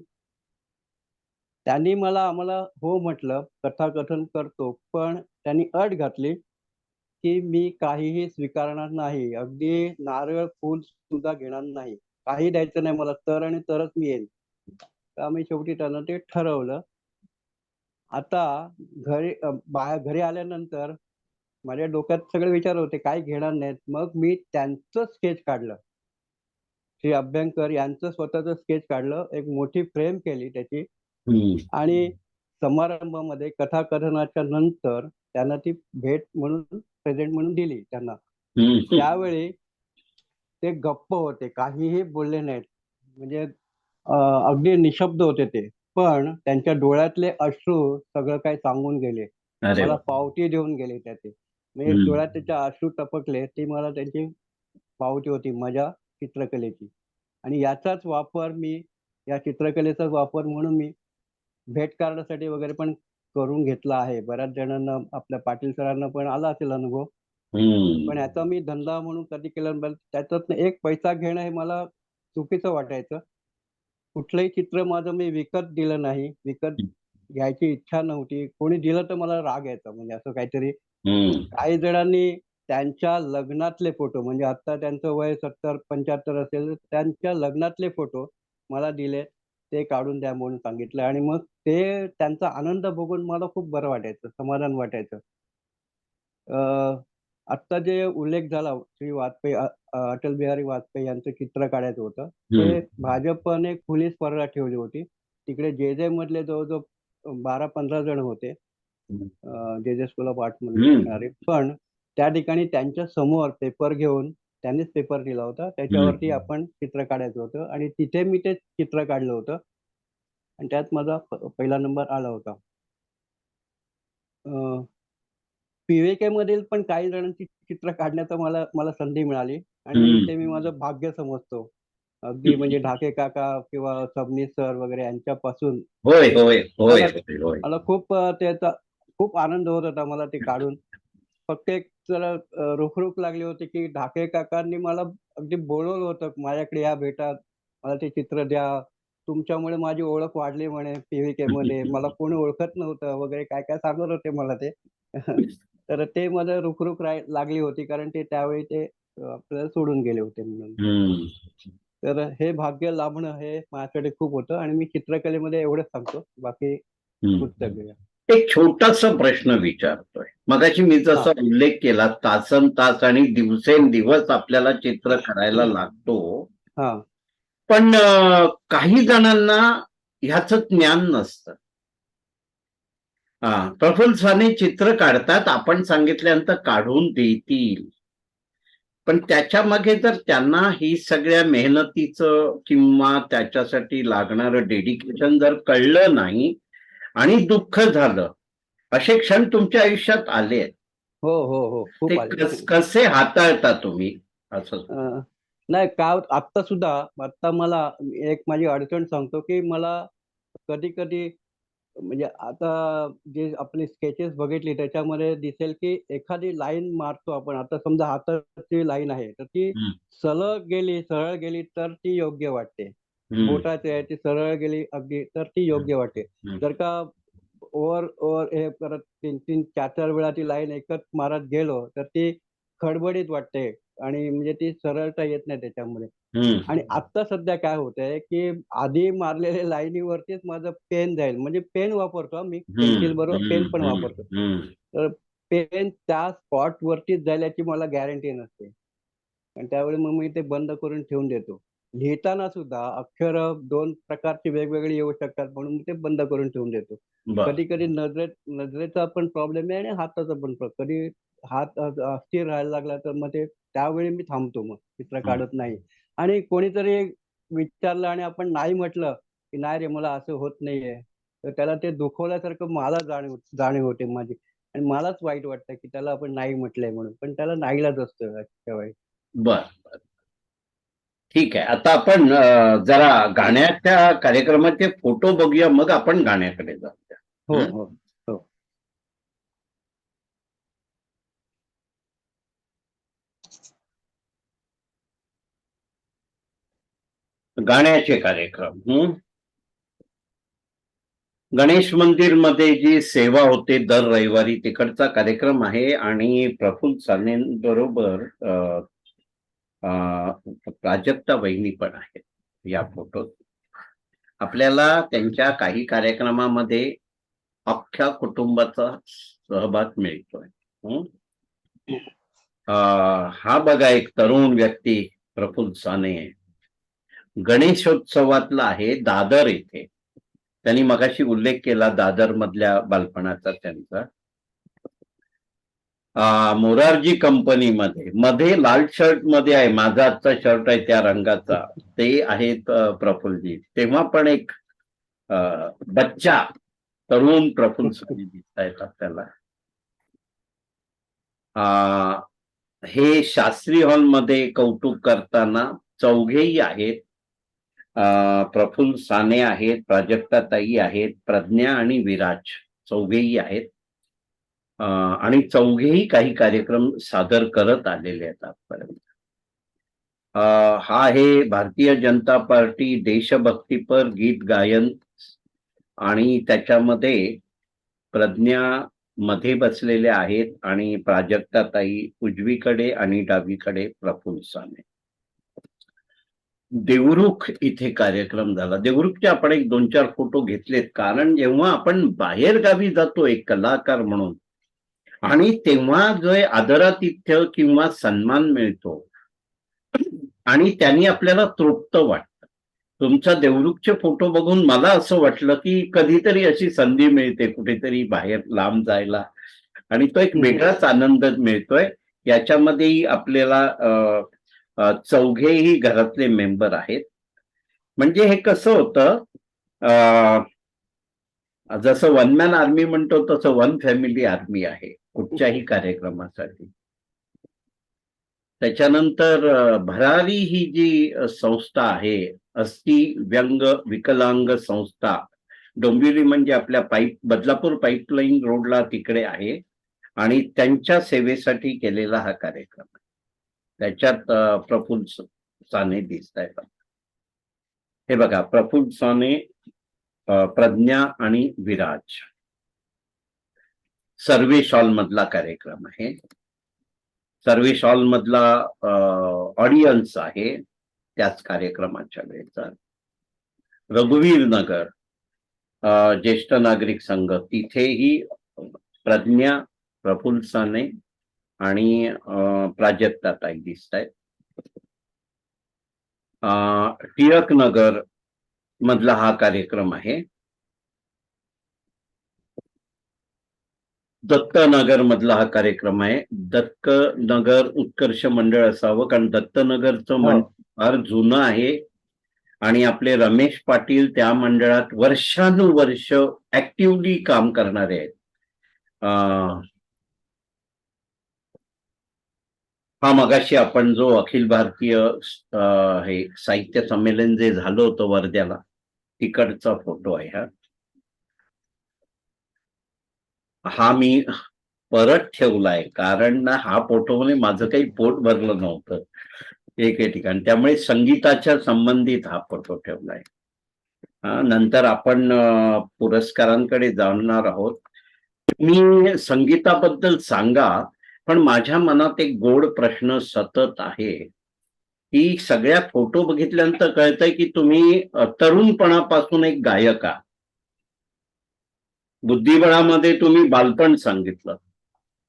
आम्हाला हो म्हटलं, कथाकथन करतो. पण त्यांनी अट घातली, की मी काहीही स्वीकारणार नाही. अगदी नारळ, फूल सुद्धा घेणार नाही. काही द्यायचं नाही मला तर आणि तरच मी येईन. तर आम्ही शेवटी त्यांना ते ठरवलं. आता बाहेर घरी आल्यानंतर माझ्या डोक्यात सगळे विचार होते, काही घेणार नाहीत. मग मी त्यांचं स्केच काढलं. श्री अभ्यंकर यांचं स्वतःचं स्केच काढलं. एक मोठी फ्रेम केली त्याची हं. आणि समारंभामध्ये कथाकथनाच्या नंतर त्यांना ती भेट म्हणून प्रेझेंट म्हणून दिली त्यांना. हं, हं. त्यावेळी ते गप्प होते. काहीही बोलले नाहीत. म्हणजे अगदी निशब्द होते ते. पण त्यांच्या डोळ्यातले अश्रू सगळं काही सांगून गेले. अरे मला वाह! पावती देऊन गेले त्याचे. म्हणजे हं. डोळ्यात त्याचे अश्रू टपकले. ती मला त्यांची पावती होती माझ्या चित्रकलेची. आणि या चित्रकलेचाच वापर म्हणून मी भेट कार्डसाठी वगैरे पण करून घेतला आहे. बऱ्याच जणांना आपल्या पाटील सरांना पण आला असेल अनुभव. पण हं. याचा मी धंदा म्हणून कधी केला नाही. त्याच्यातनं एक पैसा घेणं हे मला चुकीचं वाटायचं. कुठलंही चित्र माझं मी विकत दिलं नाही. विकत घ्यायची इच्छा नव्हती. कोणी दिलं तर मला राग यायचा. म्हणजे असं काहीतरी हं. काही जणांनी त्यांच्या लग्नातले फोटो म्हणजे आता त्यांचं वय 70-75 असेल, तर त्यांच्या लग्नातले फोटो मला दिले. ते काढून द्या म्हणून सांगितलं आणि मग ते त्यांचा आनंद बघून मला खूप बरं वाटायचं, समाधान वाटायचं. अ, आत्ता जे उल्लेख झाला श्री अटल बिहारी वाजपेयी यांचं चित्र काढायचं होतं. हं. ते भाजपने खुली स्पर्धा ठेवली होती. तिकडे जे मधले जवळ-जवळ 12-15 जण होते. हं. जे स्कूल ऑफ आर्ट्समधून हं. शिकणारे. पण त्या ठिकाणी त्यांच्या समोर पेपर घेऊन त्यांनीच पेपर दिला होता. त्याच्यावरती हं. आपण चित्र काढायचं होतं आणि तिथे मी ते चित्र काढलं होतं आणि त्यात माझा पहिला नंबर आला होता. पी-व्ही-केमधील पण काही जणांची चित्र काढण्याचा मला मला संधी मिळाली आणि हं. ते मी माझं भाग्य समजतो. अगदी म्हणजे ढाके काका किंवा सबनीस सर वगैरे यांच्यापासून होय, होय, होय, मला होय, होय. मला खूप त्याचा खूप आनंद होत होता मला ते काढून. फक्त एक जरा रुखरुख लागली होती, की ढाके काकांनी मला अगदी बोलवलं होतं, "माझ्याकडे या भेटा, मला ते चित्र द्या. तुमच्यामुळे माझी ओळख वाढली" म्हणे पी-व्ही-केमध्ये. मला कोणी ओळखत नव्हतं वगैरे काय-काय सांगत होते मला ते. तर ते मला रुखरुख लागली होती, कारण ते त्यावेळी ते आपल्याला सोडून गेले होते म्हणून. हम्म. तर हे भाग्य लाभणं हे माझ्याकडे खूप होतं आणि मी चित्रकलेमध्ये एवढंच सांगतो. बाकी पुस्तक हम्म. एक छोटासा प्रश्न विचारतोय. मगाशी मी हां. जसा उल्लेख केला तासनतास आणि दिवसेंदिवस आपल्याला चित्र करायला लागतो. हां. पण काही जणांना ह्याच ज्ञान नसतं. प्रफुल्ल साने चित्र काढतात, आपण सांगितल्यानंतर काढून देतील. पण त्याच्या मागे जर त्यांना ही सगळ्या मेहनतीचं किंवा त्याच्यासाठी लागणारं डेडिकेशन जर कळलं नाही आणि दुःख झालं, असे क्षण तुमच्या आयुष्यात आले आहेत. हो, हो, हो. ते खूप आले. कसे हाताळता तुम्ही असं? नाही आत्ता सुद्धा आत्ता मला एक माझी अडचण सांगतो, की मला कधी-कधी म्हणजे आता जे आपले स्केचेस बघितली त्याच्यामध्ये दिसेल, की एखादी लाईन मारतो आपण. आता समजा हाताची लाईन आहे, तर ती हं, सलग गेली, सरळ गेली तर ती योग्य वाटते. हं, बोटाची आहे ती सरळ गेली अगदी तर ती हं, योग्य वाटते. हं, जर का ओव्हर हे करत 3-3, 4-4 वेळा ती लाईन एकच मारत गेलो, तर ती खडबडीत वाटते आणि म्हणजे ती सरळता येत नाही त्याच्यामध्ये. हं, आणि आत्ता सध्या काय होतंय, की आधी मारलेल्या लाईनीवरतीच माझं पेन जाईल. म्हणजे पेन वापरतो हां मी. हं, पेन्सिल बरोबर पेन हं, पण हं, वापरतो. हं. तर पेन त्या स्पॉटवरतीच जाईल याची मला गॅरंटी नसते. आणि त्यावेळी मग मी ते बंद करून ठेवून देतो. लिहिताना सुद्धा अक्षरं 2 प्रकारची वेगवेगळी येऊ शकतात म्हणून मी ते बंद करून ठेवून देतो. बरं. कधी-कधी नजरेचा पण प्रॉब्लेम आहे आणि हाताचा पण कधी हात अस्थिर राहायला लागला तर मग ते त्यावेळी मी थांबतो मग. चित्र हं, काढत नाही. आणि कोणीतरी विचारलं आणि आपण नाही म्हटलं, की "नाही रे मला असं होत नाहीये." तर त्याला ते दुखवल्यासारखं मला जाणीव होते माझी. आणि मलाच वाईट वाटतं, की त्याला आपण नाही म्हटलंय म्हणून. पण त्याला नाईलाज असतो अशा वेळी. बरं. ठीक आहे. आता आपण जरा गाण्याच्या कार्यक्रमाचे फोटो बघूया, मग आपण गाण्याकडे जाऊया. हो, हं? हो, हो. गाण्याचे कार्यक्रम. गणेश मंदिर मध्ये जी सेवा होते दर रविवारी तिकडचा कार्यक्रम आहे आणि प्रफुल्ल सानेंबरोबर प्राजक्ता वहिनी पण आहेत या फोटोत. आपल्याला त्यांच्या काही कार्यक्रमामध्ये अख्ख्या कुटुंबाचा सहभाग मिळतोय. हं? हा बघा एक तरुण व्यक्ती प्रफुल्ल साने गणेशोत्सवातला आहे दादर येथे. त्यांनी मगाशी उल्लेख केला दादर मधल्या बालपणाचा त्यांचा. मोरारजी कंपनीमध्ये मध्ये लाल शर्ट मध्ये आहे, माझा आजचा शर्ट आहे त्या रंगाचा, ते आहेत प्रफुल्लजी. तेव्हा पण एक बच्चा तरुण प्रफुल्ल साने दिसत आहेत आपल्याला. हे शास्त्री हॉलमध्ये कौतुक करताना चौघेही आहेत. प्रफुल्ल साने आहेत, प्राजक्ताताई आहेत, प्रज्ञा आणि विराज चौघेही आहेत. आणि चौघेही काही कार्यक्रम सादर करत आलेले आहेत आजपर्यंत. हा आहे भारतीय जनता पार्टी देशभक्तीपर गीत गायन आणि त्याच्यामध्ये प्रज्ञा मध्ये बसलेल्या आहेत आणि प्राजक्ताताई उजवीकडे आणि डावीकडे प्रफुल्ल साने. देवरुख इथे कार्यक्रम झाला. देवरुखचे आपण एक 2-4 फोटो घेतलेत, कारण जेव्हा आपण बाहेर गावी जातो एक कलाकार म्हणून आणि तेव्हा जो आदरातिथ्य किंवा सन्मान मिळतो आणि त्यांनी आपल्याला तृप्त वाटतं. तुमचा देवरुखचे फोटो बघून मला असं वाटलं की कधीतरी अशी संधी मिळते कुठेतरी बाहेर लांब जायला आणि तो एक हं, हं. वेगळाच आनंद मिळतोय. याच्यामध्येही आपल्याला चौघेही घरातले मेंबर आहेत. म्हणजे हे कसं होतं, जसं वन मॅन आर्मी म्हणतो तसं वन फॅमिली आर्मी आहे कुठच्याही कार्यक्रमासाठी. त्याच्यानंतर भरारी ही जी संस्था आहे, अस्थि व्यंग विकलांग संस्था, डोंबिवली म्हणजे आपल्या बदलापूर पाईपलाईन रोडला तिकडे आहे आणि त्यांच्या सेवेसाठी केलेला हा कार्यक्रम आहे. त्याच्यात प्रफुल्ल साने दिसत आहेत. हे बघा, प्रफुल्ल साने, प्रज्ञा आणि विराज. सर्वेश हॉल मधला कार्यक्रम आहे. सर्वेश हॉल मधला ऑडियन्स आहे त्याच कार्यक्रमाच्या वेळेचा. रघुवीर नगर ज्येष्ठ नागरिक संघ, तिथेही प्रज्ञा, प्रफुल्ल साने आणि प्राजक्ता ताई दिसत आहेत. टिळक नगर मधला हा कार्यक्रम आहे. दत्तनगर मधला हा कार्यक्रम आहे. दत्तनगर उत्कर्ष मंडळ असावं, कारण दत्तनगरचं फार जुनं आहे आणि आपले रमेश पाटील त्या मंडळात वर्षानुवर्ष ऍक्टिव्हली काम करणारे आहेत. हा मगाशी आपण जो अखिल भारतीय हे साहित्य संमेलन जे झालं होतं वर्ध्याला, तिकडचा फोटो आहे हा मी परत ठेवलाय, कारण ना हा फोटोमध्ये माझं काही पोट भरलं नव्हतं एके ठिकाणी, त्यामुळे संगीताच्या संबंधित हा फोटो ठेवलाय. नंतर आपण पुरस्कारांकडे जाणार आहोत. मी संगीताबद्दल सांगा, पण माझ्या मनात एक गोड प्रश्न सतत आहे की सगळ्या फोटो बघितल्यानंतर कळतंय की तुम्ही तरुणपणापासून एक गायक आहात. बुद्धिबळामध्ये तुम्ही बालपण सांगितलं,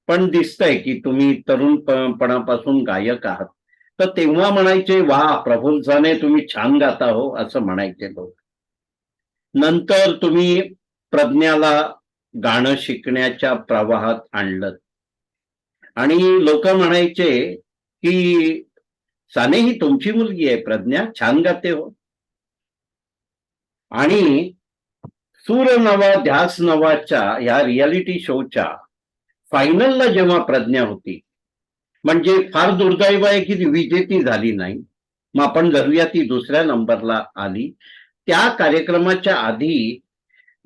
पण दिसतंय की तुम्ही तरुणपणापासून गायक आहात. तर तेव्हा म्हणायचे वा प्रफुल्ल साने तुम्ही छान गाता हो, असं म्हणायचे लोक. नंतर तुम्ही प्रज्ञाला गाणं शिकण्याच्या प्रवाहात आणलं आणि लोक म्हणायचे की साने ही तुमची मुलगी आहे, प्रज्ञा छान गाते हो. आणि सूर नवा ध्यास नवाच्या या रियालिटी शोच्या फायनलला जेव्हा प्रज्ञा होती, म्हणजे फार दुर्दैव आहे की ती विजेती झाली नाही, मग आपण धरूया ती दुसऱ्या नंबरला आली. त्या कार्यक्रमाच्या आधी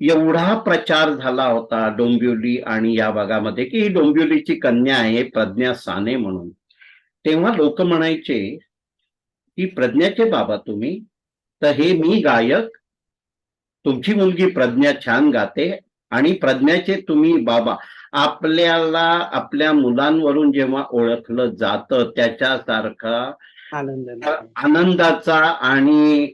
एवढा प्रचार झाला होता डोंबिवली आणि या भागामध्ये की ही डोंबिवलीची कन्या आहे प्रज्ञा साने म्हणून. तेव्हा लोक म्हणायचे की प्रज्ञाचे बाबा तुम्ही, तर हे मी गायक, तुमची मुलगी प्रज्ञा छान गाते आणि प्रज्ञाचे तुम्ही बाबा. आपल्याला आपल्या मुलांवरून जेव्हा ओळखलं जातं त्याच्यासारखा आनंदाचा आणि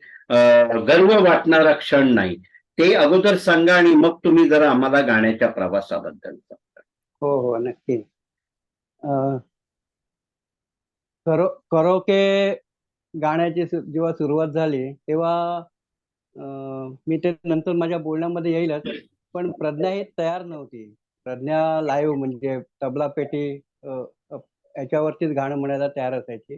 गर्व वाटणारा क्षण नाही. ते अगोदर सांगा आणि मग तुम्ही जरा आम्हाला गाण्याच्या प्रवासाबद्दल सांगा. हो नक्की. करोके गाण्याची जेव्हा सुरुवात झाली तेव्हा मी ते नंतर माझ्या बोलण्यामध्ये येईलच, पण प्रज्ञा ही तयार नव्हती. प्रज्ञा लाईव्ह म्हणजे तबला पेटी याच्यावरतीच गाणं म्हणायला तयार असायची.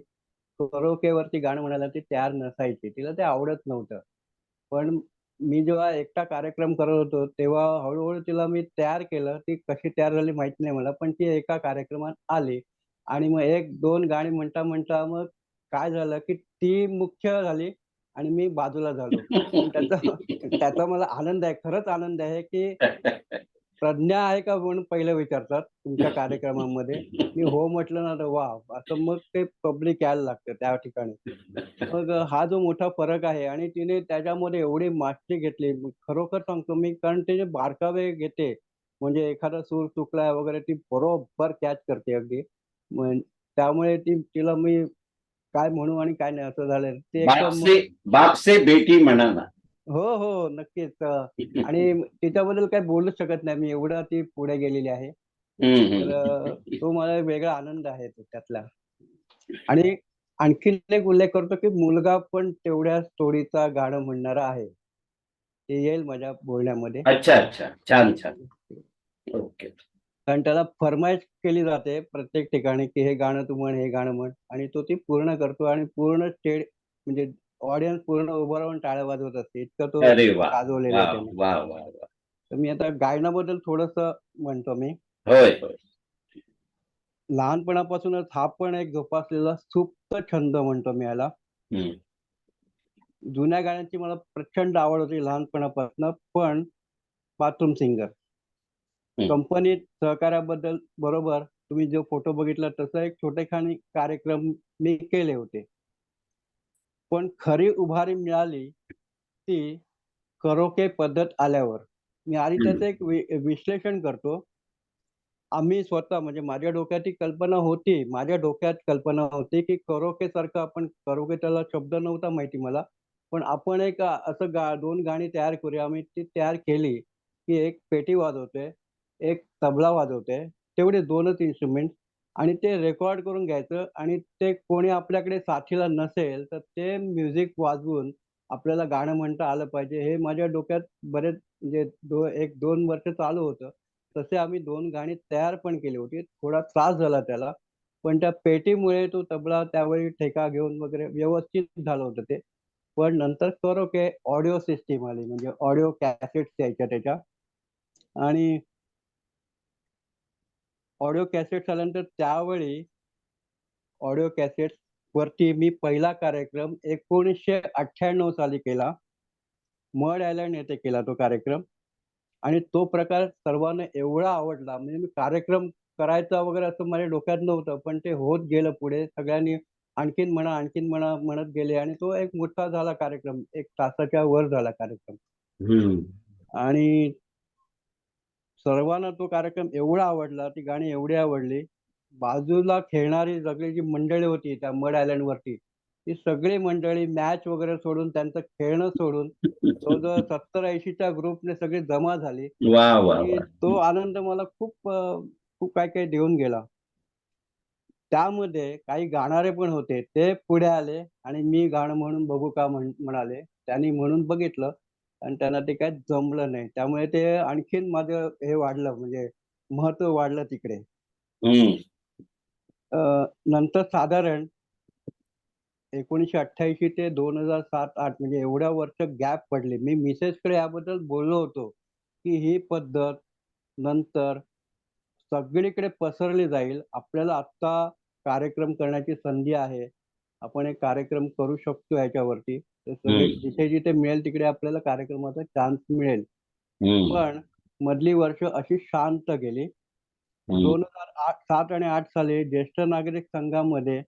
करोकेवरती गाणं म्हणायला ती तयार नसायची, तिला ते आवडत नव्हतं. पण मी जेव्हा एकटा कार्यक्रम करत होतो तेव्हा हळूहळू तिला मी तयार केलं. ती कशी तयार झाली माहित नाही मला, पण ती एका कार्यक्रमात आली आणि मग एक दोन गाणी म्हणता म्हणता मग काय झालं की ती मुख्य झाली आणि मी बाजूला झालो. त्याचा मला आनंद आहे, खरंच आनंद आहे की प्रज्ञा आहे का म्हणून पहिलं विचारतात तुमच्या कार्यक्रमामध्ये. मी हो म्हटलं ना तर वा, असं मग ते पब्लिक यायला लागतं त्या ठिकाणी. मग हा जो मोठा फरक आहे आणि तिने त्याच्यामध्ये एवढी मास्टरी घेतली, खरोखर सांगतो मी, कारण ते जे बारकावे घेते, म्हणजे एखादा सूर चुकला वगैरे ती बरोबर कॅच करते अगदी. त्यामुळे तिला मी काय म्हणू आणि काय नाही असं झालं ते एकदम. बाप से बेटी म्हणा ना. हो नक्कीच. आणि तिच्याबद्दल काही बोलूच शकत नाही मी, एवढं ती पुढे गेलेली आहे. तर तो मला वेगळा आनंद आहे त्यातला. आणि आणखीन एक उल्लेख करतो की मुलगा पण तेवढ्याच तोडीचा गाणं म्हणणारा आहे, ते येईल माझ्या बोलण्यामध्ये. अच्छा छान ओके. कारण त्याला फरमाईश केली जाते प्रत्येक ठिकाणी की हे गाणं तू म्हण, हे गाणं म्हण, आणि तो ती पूर्ण करतो आणि पूर्ण स्टेज म्हणजे ऑडियन्स पूर्ण उभं राहून टाळ्या वाजवत असते, इतकं तो गाजवलेलं आहे त्याने. तर मी आता गायनाबद्दल थोडस म्हणतो मी. होय. लहानपणापासूनच हा पण एक जोपासलेला सुप्त छंद म्हणतो मी याला. जुन्या गाण्यांची मला प्रचंड आवड होती लहानपणापासून, पण बाथरूम सिंगर. हं. कंपनीत सहकार्याबद्दल बरोबर तुम्ही जो फोटो बघितला तसा एक छोटेखानी कार्यक्रम मी केले होते. पण खरी उभारी मिळाली ती करोके पद्धत आल्यावर. मी आणि हं. त्याचं एक विश्लेषण करतो. आम्ही स्वतः म्हणजे माझ्या डोक्यात ही कल्पना होती. माझ्या डोक्यात कल्पना होती, की करोके सारखं आपण करोके त्याला शब्द नव्हता माहिती मला. पण आपण एक असं 2 गाणी तयार करूया. आम्ही ती तयार केली, की एक पेटी वाजवतोय, एक तबला वाजवतोय. तेवढे 2च इन्स्ट्रुमेंट आणि ते रेकॉर्ड करून घ्यायचं आणि ते कोणी आपल्याकडे साथीला नसेल, तर ते म्युझिक वाजवून आपल्याला गाणं म्हणता आलं पाहिजे. हे माझ्या डोक्यात बरेच म्हणजे 1-2 वर्ष चालू होतं. तसे आम्ही 2 गाणी तयार पण केली होती. थोडा त्रास झाला त्याला. पण त्या पेटीमुळे तो तबला त्यावेळी ठेका घेऊन वगैरे व्यवस्थित झालं होतं ते. पण नंतर करोके ऑडिओ सिस्टम आली म्हणजे ऑडिओ कॅसेट्स यायच्या त्याच्या आणि ऑडिओ कॅसेट्स आल्यानंतर त्यावेळी ऑडिओ कॅसेट्स वरती मी पहिला कार्यक्रम 1998 साली केला. मड आयलंड येथे केला तो कार्यक्रम. आणि तो प्रकार सर्वांना एवढा आवडला म्हणजे मी कार्यक्रम करायचा वगैरे असं माझ्या डोक्यात नव्हतं. पण ते होत गेलं पुढे. सगळ्यांनी आणखीन म्हणा, आणखीन म्हणा म्हणत गेले आणि तो एक मोठा झाला कार्यक्रम. 1 तासाच्या वर झाला कार्यक्रम. हं. आणि सर्वांना तो कार्यक्रम एवढा आवडला, ती गाणी एवढी आवडली. बाजूला खेळणारी सगळी जी मंडळी होती त्या मड आयलंडवरती, ती सगळी मंडळी मॅच वगैरे सोडून, त्यांचं खेळणं सोडून जवळ-जवळ 70-80च्या ग्रुपने सगळी जमा झाली वाह, वाह, आणि वाह! तो आनंद मला खूप काही-काही देऊन गेला. त्यामध्ये काही गाणारे पण होते. ते पुढे आले आणि मी गाणं म्हणून बघू का म्हणाले. त्यांनी म्हणून बघितलं आणि त्यांना ते काही जमलं नाही. त्यामुळे ते आणखीन माझं हे वाढलं म्हणजे महत्त्व वाढलं तिकडे. हं. अ, नंतर साधारण 1988 ते 2007-08 म्हणजे एवढ्या वर्ष गॅप पडले. मी मिसेसकडे याबद्दल बोललो होतो, की ही पद्धत नंतर सगळीकडे पसरली जाईल. आपल्याला आत्ता कार्यक्रम करण्याची संधी आहे. आपण एक कार्यक्रम करू शकतो ह्याच्यावरती. तर सगळे हं. जिथे-जिथे मिळेल तिकडे आपल्याला कार्यक्रमाचा चान्स मिळेल. हं. पण मधली वर्ष अशी शांत गेली. हं. 2008 7 आणि 8 साली ज्येष्ठ नागरिक संघामध्ये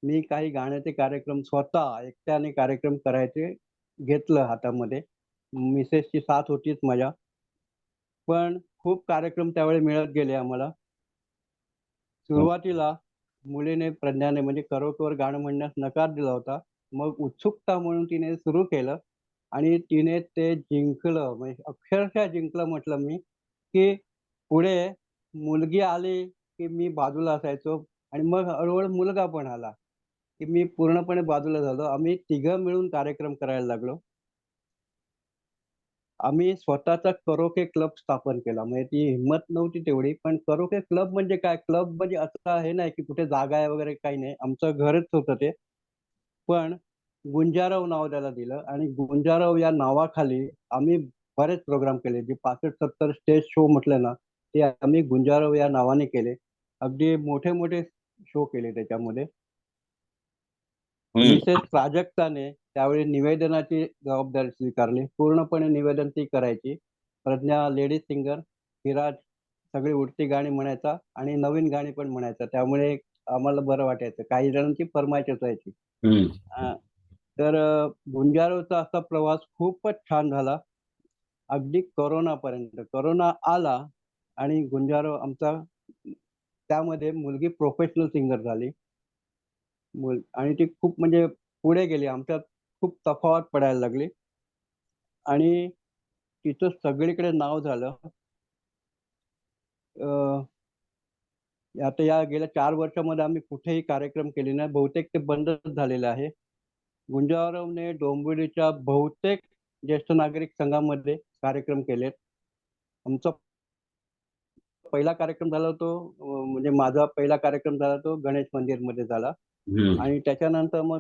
मी काही गाण्याचे कार्यक्रम स्वतः एकट्याने कार्यक्रम करायचे घेतलं हातामध्ये. मिसेसची साथ होतीच माझ्या. पण खूप कार्यक्रम त्यावेळी मिळत गेले आम्हाला. हं. सुरुवातीला मुलीने प्रज्ञाने म्हणजे कराओकेवर गाणं म्हणण्यास नकार दिला होता. मग उत्सुकता म्हणून तिने सुरू केलं आणि तिने ते जिंकलं. म्हणजे अक्षरशः जिंकलं म्हटलं मी, की पुढे मुलगी आली, की मी बाजूला असायचो आणि मग हळू मुलगा पण आला, की मी पूर्णपणे बाजूला झालो. आम्ही तिघं मिळून कार्यक्रम करायला लागलो. आम्ही स्वतःचा करोके क्लब स्थापन केला. म्हणजे ती हिंमत नव्हती तेवढी. पण करोके क्लब म्हणजे काय? क्लब म्हणजे असं हे नाही, की कुठे जागा आहे वगैरे काही नाही. आमचं घरच होतं ते. पण गुंजारव नाव त्याला दिलं आणि गुंजारव या नावाखाली आम्ही बरेच प्रोग्राम केले. जे 65-70 स्टेज शो म्हटले ना, ते आम्ही गुंजारव या नावाने केले. अगदी मोठे-मोठे शो केले त्याच्यामध्ये. हं. मिसेस प्राजक्ताने त्यावेळी निवेदनाची जबाबदारी स्वीकारली. पूर्णपणे निवेदन ती करायची. प्रज्ञा लेडीज सिंगर, विराज सगळी उडती गाणी म्हणायचा आणि नवीन गाणी पण म्हणायचा. त्यामुळे आम्हाला बरं वाटायचं. काही जणांची फर्माईश असायची. हं. अ, तर गुंजारवचा असा प्रवास खूपच छान झाला. अगदी कोरोनापर्यंत. कोरोना आला आणि गुंजारव आमचा त्यामध्ये मुलगी प्रोफेशनल सिंगर झाली. आणि ती खूप म्हणजे पुढे गेली. आमच्यात खूप तफावत पडायला लागली आणि तिचं सगळीकडे नाव झालं. अ, आता या गेल्या 4 वर्षामध्ये आम्ही कुठेही कार्यक्रम केले नाही. बहुतेक ते बंदच झालेलं आहे. गुंजारवने डोंबिवलीच्या बहुतेक ज्येष्ठ नागरिक संघामध्ये कार्यक्रम केलेत. आमचा पहिला कार्यक्रम झाला तो म्हणजे माझा पहिला कार्यक्रम झाला तो गणेश मंदिरमध्ये झाला हं. आणि त्याच्यानंतर मग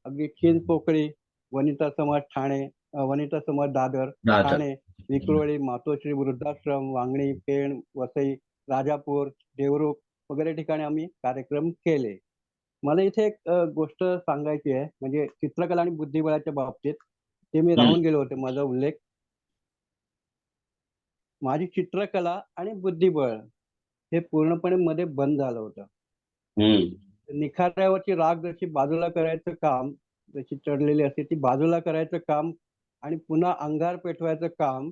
अगदी चिंचपोकळी, वनिता समाज ठाणे, वनिता समाज दादर, दादर. ठाणे, विक्रोळी, मातोश्री वृद्धाश्रम, वांगणी, पेण, वसई, राजापूर, देवरुख वगैरे ठिकाणी आम्ही कार्यक्रम केले. मला इथे एक गोष्ट सांगायची आहे म्हणजे चित्रकला आणि बुद्धिबळाच्या बाबतीत. ते मी हं. राहून गेले होते माझा उल्लेख. माझी चित्रकला आणि बुद्धिबळ हे पूर्णपणे मध्ये बंद झालं होतं. निखाऱ्यावरची राख जशी बाजूला करायचं काम, जशी चढलेली असते ती बाजूला करायचं काम आणि पुन्हा अंगार पेटवायचं काम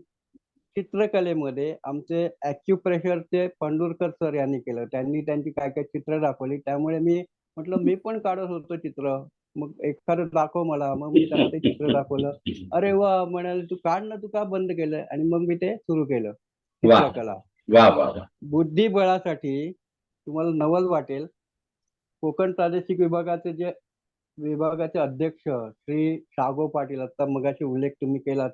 चित्रकलेमध्ये आमचे ॲक्युप्रेशरचे पंढुरकर सर यांनी केलं. त्यांनी त्यांची काय काय चित्र दाखवली. त्यामुळे मी म्हटलं मी पण काढत होतो चित्र, मग एखादं दाखव मला. मग मी त्यांना ते चित्र दाखवलं. अरे वा म्हणाले, तू काढ ना, तू का बंद केलं? आणि मग मी ते सुरू केलं वा चित्रकला. वा वा वा. बुद्धिबळासाठी तुम्हाला नवल वाटेल, कोकण प्रादेशिक विभागाचे जे विभागाचे अध्यक्ष श्री शागो पाटील, आता मगाशी उल्लेख तुम्ही केला,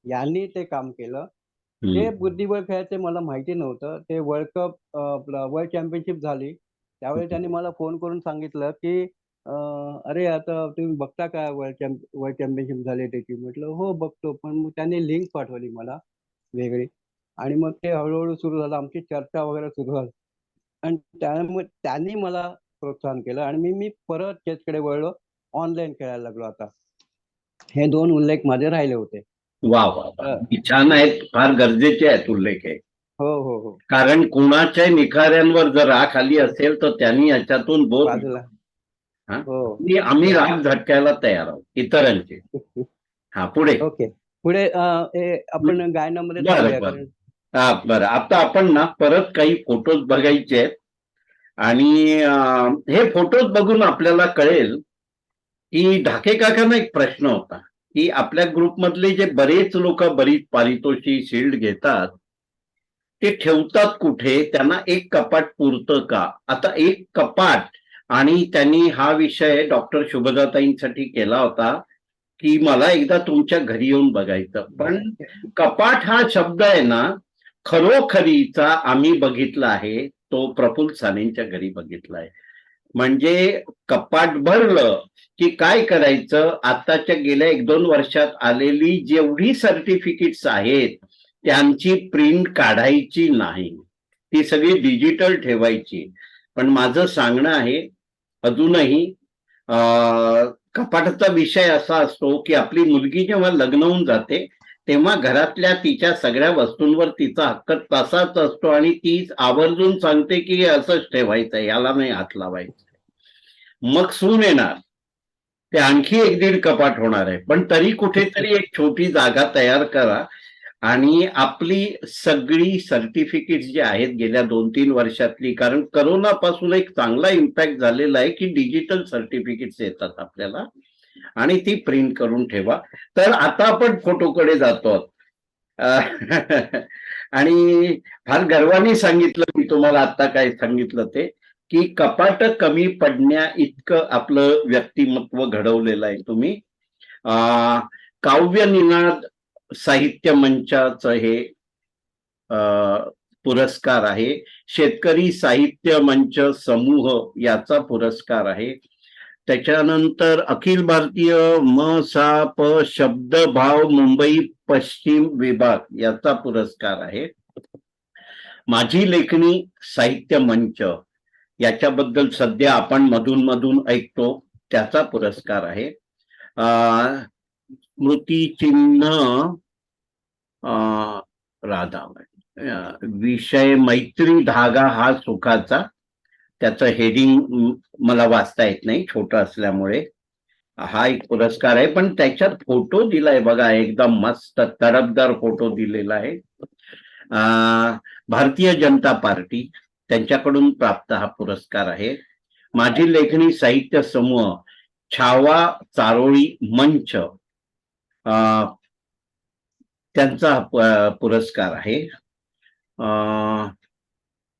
यांनी ते काम केलं. ते बुद्धिबळ खेळाचे मला माहिती नव्हतं. ते वर्ल्ड कप, वर्ल्ड चॅम्पियनशिप झाली त्यावेळी त्यांनी मला फोन करून सांगितलं की अरे आता तुम्ही बघता का वर्ल्ड चॅम्पियनशिप झाली त्याची? म्हटलं हो बघतो. पण मग त्यांनी लिंक पाठवली मला वेगळी आणि मग ते हळूहळू सुरू झालं, आमची चर्चा वगैरे सुरू झाली आणि त्यामुळे त्यांनी मला प्रोत्साहन केलं आणि मी परत चेसकडे वळलो, ऑनलाईन खेळायला लागलो. आता हे 2 उल्लेख माझे राहिले होते. वा वा वा, छान आहेत, फार गरजेचे आहेत उल्लेख आहे. हो हो हो. कारण कुणाच्या निखाऱ्यांवर जर राख आली असेल तर त्यांनी याच्यातून बोध बाजूला की आम्ही राग झटकायला तयार आहोत इतरांचे. हा पुढे. ओके, पुढे आपण गायनामध्ये बरं. आता आपण ना परत काही फोटोज बघायचे आहेत आणि हे फोटोज बघून आपल्याला कळेल की ढाके काकांना एक प्रश्न होता की आपल्या ग्रुपमधले जे बरेच लोक बरीच पारितोषिक शील्ड घेतात ते ठेवतात कुठे? त्यांना एक कपाट पुरतं का? आता एक कपाट, आणि त्यांनी हा विषय डॉक्टर शुभदाताईंसाठी केला होता की मला एकदा तुमच्या घरी येऊन बघायचं. पण कपाट हा शब्द आहे ना, खरोखरीचा आम्ही बघितला आहे तो प्रफुल्ल सानेंच्या घरी बघितला आहे. म्हणजे कपाट भरलं की काय करायचं, आताच्या गेल्या 1-2 वर्षात आलेली जेवढी सर्टिफिकेट्स आहेत त्यांची प्रिंट काढायची नाही, ती सगळी डिजिटल ठेवायची. पण माझं सांगणं आहे अजूनही कपाटाचा विषय असा असतो की आपली मुलगी जेव्हा लग्न होऊन जाते तेव्हा घरातल्या तिच्या सगळ्या वस्तूंवर तिचा हक्क तसाच असतो आणि ती आवर्जून सांगते की असंच ठेवायचं, याला नाही हात लावायचं. मग सून येणार, ते आणखी 1-1.5 कपाट होणार आहे. पण तरी कुठेतरी एक छोटी जागा तयार करा आणि आपली सगळी सर्टिफिकेट्स जी आहेत गेल्या 2-3 वर्षातली, कारण करोना पासून एक चांगला इम्पॅक्ट झालेला आहे की डिजिटल सर्टिफिकेट्स येतात आपल्याला आणि ती प्रिंट करून ठेवा. तर आता आपण फोटोकडे जातो आणि फार गर्वाने सांगितलं मी तुम्हाला आता काय सांगितलं ते की कपाट कमी पडण्या इतकं आपलं व्यक्तिमत्व घडवलेलं आहे तुम्ही. काव्य निनाद साहित्य मंचाचं हे पुरस्कार आहे. शेतकरी साहित्य मंच समूह याचा पुरस्कार आहे. त्याच्यानंतर अखिल भारतीय म.सा.प. शब्दभाव मुंबई पश्चिम विभाग याचा पुरस्कार आहे. माझी लेखणी साहित्य मंच याच्याबद्दल सध्या आपण मधून मधून ऐकतो त्याचा पुरस्कार आहे. स्मृतिचिन्ह राधा विषय मैत्री धागा हा सुखाचा, त्याचं हेडिंग मला वाचता येत नाही छोटं असल्यामुळे. हा एक पुरस्कार आहे पण त्याच्यात फोटो दिलाय बघा, एकदम मस्त तडफदार फोटो दिलेला आहे. भारतीय जनता पार्टी त्यांच्याकडून प्राप्त हा पुरस्कार आहे. माझी लेखणी साहित्य समूह छावा चारोळी मंच त्यांचा पुरस्कार आहे.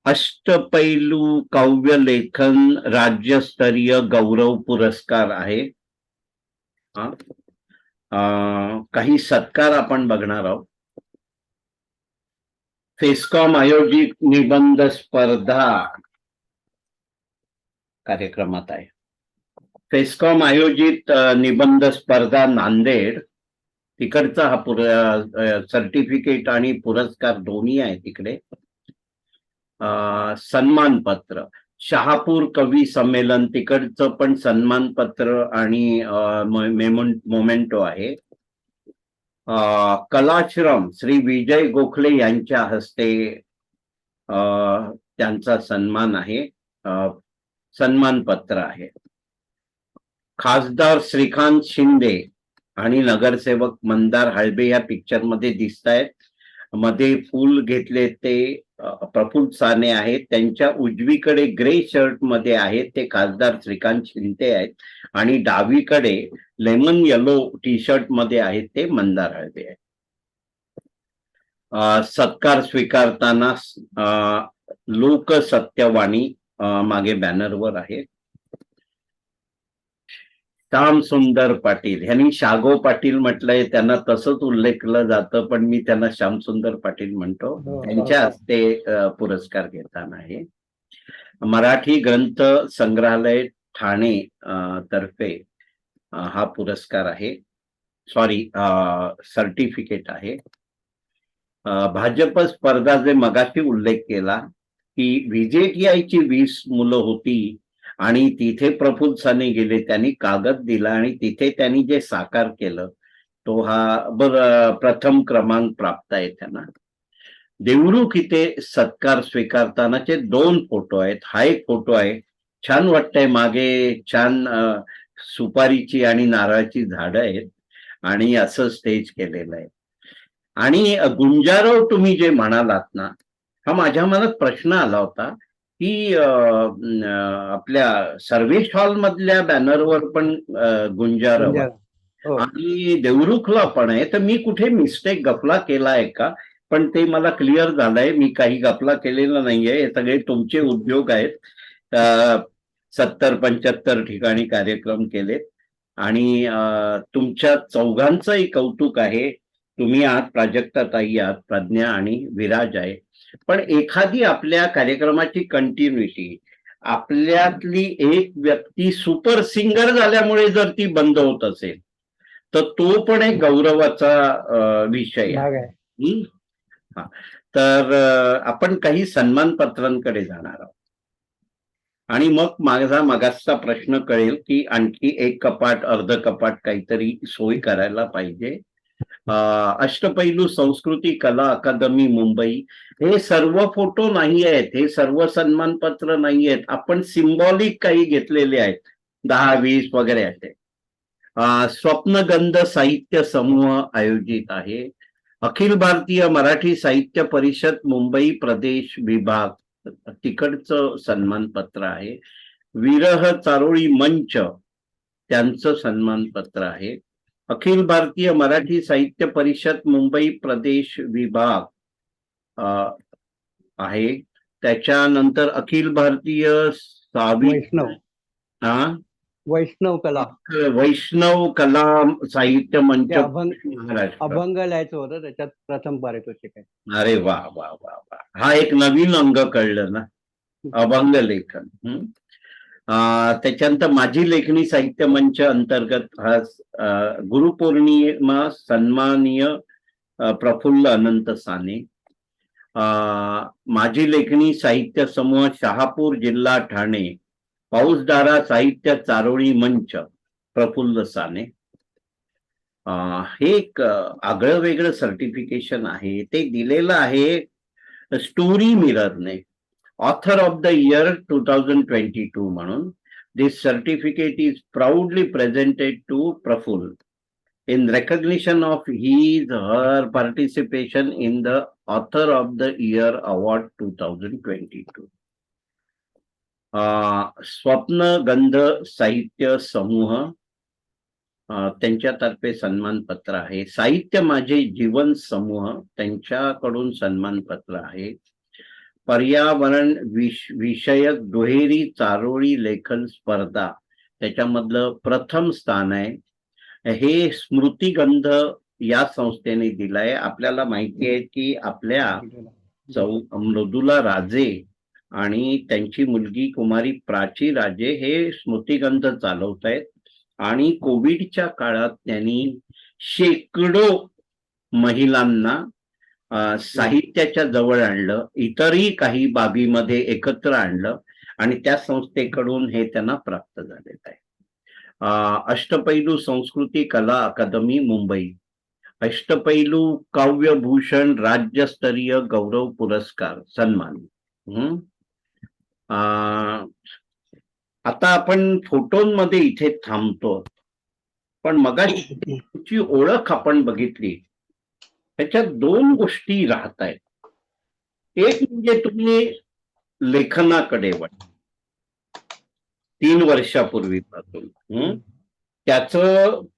अष्टपैलू काव्य लेखन राज्यस्तरीय गौरव पुरस्कार आहे. काही सत्कार आपण बघणार आहोत. फेस्कॉम आयोजित निबंध स्पर्धा कार्यक्रमात आहे. फेस्कॉम आयोजित निबंध स्पर्धा नांदेड, तिकडचा हा सर्टिफिकेट आणि पुरस्कार दोन्ही आहे तिकडे. सन्मानपत्र शहापूर कवी संमेलन, तिकडचं पण सन्मानपत्र आणि मोमेंटो आहे. कलाश्रम श्री विजय गोखले यांच्या हस्ते त्यांचा सन्मान आहे, सन्मानपत्र आहे. खासदार श्रीकांत शिंदे आणि नगरसेवक मंदार हळबे या पिक्चर मध्ये दिसत आहेत. मध्ये फूल घेतले ते प्रफुल्ल साने आहेत. त्यांच्या उजवीकडे ग्रे शर्ट मध्ये आहेत ते खासदार श्रीकांत शिंदे आहेत आणि डावीकडे लेमन येलो टी शर्ट मध्ये आहेत ते मंदार हळबे आहेत. सत्कार स्वीकारताना लोक सत्यवाणी मागे बॅनरवर आहे. श्याम सुंदर पाटील यांनी शागो पाटील म्हटलंय, त्यांना तसंच उल्लेखलं जातं पण मी त्यांना श्याम सुंदर पाटील म्हणतो. त्यांच्या हस्ते पुरस्कार घेताना आहे. मराठी ग्रंथ संग्रहालय ठाणे तर्फे हा पुरस्कार आहे, सॉरी सर्टिफिकेट आहे. भाजप स्पर्धा जे मगाशी उल्लेख केला की व्हीजेटीआयची 20 मुलं होती आणि तिथे प्रफुल्ल साने गेले, त्यांनी कागद दिला आणि तिथे त्यांनी जे साकार केलं तो हा प्रथम क्रमांक प्राप्त आहे त्यांना. देवरुख इथे सत्कार स्वीकारतानाचे 2 फोटो आहेत. हा एक फोटो आहे, छान वाटतंय, मागे छान सुपारीची आणि नारळाची झाडं आहेत आणि असं स्टेज केलेलं आहे. आणि गुंजारव तुम्ही जे म्हणालात ना, हा माझ्या मनात प्रश्न आला होता की आपल्या सर्व्हिस हॉल मधल्या बॅनरवर पण गुंजारव आणि देवरुखला पण आहे, तर मी कुठे मिस्टेक गफला केलाय का? पण ते मला क्लिअर झालंय, मी काही गफला केलेला नाहीये. हे सगळे तुमचे उद्योग आहेत. 70-75 ठिकाणी कार्यक्रम केलेत आणि तुमच्या चौघांचंही कौतुक आहे. तुम्ही आहात, प्राजक्ताताई आहात, प्रज्ञा आणि विराज आहे. पण एखादी आपल्या कार्यक्रमाची कंटिन्युटी, आपल्यातली एक व्यक्ती सुपर सिंगर झाल्यामुळे जर ती बंद होत असेल तर तो पण एक गौरवाचा विषय आहे. तर आपण काही सन्मानपत्रांकडे जाणार आहोत आणि मग माझा मगाचा प्रश्न कळेल की आणखी एक कपाट अर्ध कपाट काहीतरी सोय करायला पाहिजे. अष्टपैलू संस्कृती कला अकादमी मुंबई, हे सर्व फोटो नाही आहेत, हे सर्व सन्मानपत्र नाही आहेत, आपण सिम्बॉलिक काही घेतलेले आहेत, 10-20 वगैरे असे. स्वप्नगंध साहित्य समूह आयोजित आहे. अखिल भारतीय मराठी साहित्य परिषद मुंबई प्रदेश विभाग, तिकडचं सन्मानपत्र आहे. विरह चारोळी मंच, त्यांचं सन्मानपत्र आहे. अखिल भारतीय मराठी साहित्य परिषद मुंबई प्रदेश विभाग आहे. त्याच्यानंतर अखिल भारतीय वैष्णव कला साहित्य मंच अभंग लिहायचं होतं, त्याच्यात प्रथम पारितोषिक आहे. अरे वा वा वा वा, हा एक नवीन अंग कळलं ना, अभंग लेखन. त्याच्यानंतर माझी लेखणी साहित्य मंच अंतर्गत हा गुरुपौर्णिमा सन्माननीय प्रफुल्ल अनंत साने. माझी लेखणी साहित्य समूह शहापूर जिल्हा ठाणे, पाऊसदारा साहित्य चारोळी मंच प्रफुल्ल साने. हे एक आगळं वेगळं सर्टिफिकेशन आहे, ते दिलेलं आहे स्टोरी मिररने, ऑथर ऑफ द इयर 2022 म्हणून. This certificate is proudly presented to Praful in recognition of his her participation in the Author of the Year Award 2022. स्वप्नगंध साहित्य समूह, त्यांच्यातर्फे सन्मानपत्र आहे. साहित्य माझे जीवन समूह, त्यांच्याकडून सन्मानपत्र आहे. पर्यावरण विषयक दुहेरी चारोळी लेखन स्पर्धा, त्याच्यामधलं प्रथम स्थान आहे. हे स्मृतिगंध या संस्थेने दिलाय. आपल्याला माहिती आहे की आपल्या मृदुला राजे आणि त्यांची मुलगी कुमारी प्राची राजे हे स्मृतिगंध चालवत आहेत आणि कोविडच्या काळात त्यांनी शेकडो महिलांना साहित्याच्या जवळ आणलं, इतरही काही बाबीमध्ये एकत्र आणलं आणि त्या संस्थेकडून हे त्यांना प्राप्त झालेलं आहे. अष्टपैलू संस्कृती कला अकादमी मुंबई, अष्टपैलू काव्यभूषण राज्यस्तरीय गौरव पुरस्कार सन्मान. हम्म. आता आपण फोटोंमध्ये इथे थांबतो, पण मगाशी तुमची ओळख आपण बघितली, त्याच्यात दोन गोष्टी राहत आहेत. एक म्हणजे तुम्ही लेखनाकडे वळला 3 वर्षापूर्वीपासून. त्याच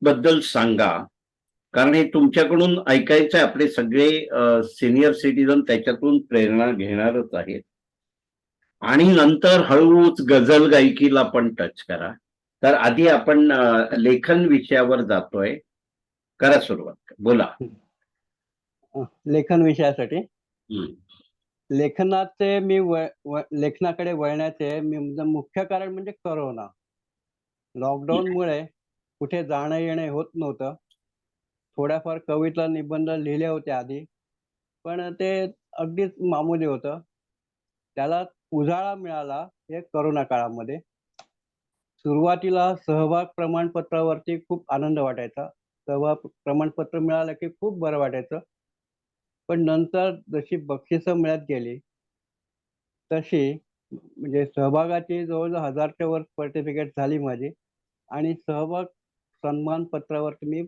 बद्दल सांगा, कारण हे तुमच्याकडून ऐकायचं आहे. आपले सगळे सिनियर सिटीजन त्याच्यातून प्रेरणा घेणारच आहेत. आणि नंतर हळूच गझल गायकीला पण टच करा. तर आधी आपण लेखन विषयावर जातोय. करा सुरुवात, बोला. लेखन विषयासाठी लेखनाचे मी लेखनाकडे वळण्याचे मुख्य कारण म्हणजे करोना. लॉकडाऊनमुळे कुठे जाणं येणं होत नव्हतं. थोड्याफार कविता निबंध लिहिले होते आधी, पण ते अगदीच मामूली होतं. त्याला उजाळा मिळाला हे करोना काळामध्ये. सुरुवातीला सहभाग प्रमाणपत्रावरती खूप आनंद वाटायचा. सहभाग प्रमाणपत्र मिळालं की खूप बरं वाटायचं. पण नंतर जशी बक्षिसं मिळत गेली तशी म्हणजे सहभागाची जवळजवळ 1000च्या वर सर्टिफिकेट झाली माझी, आणि सहभाग सन्मान पत्रावरती मी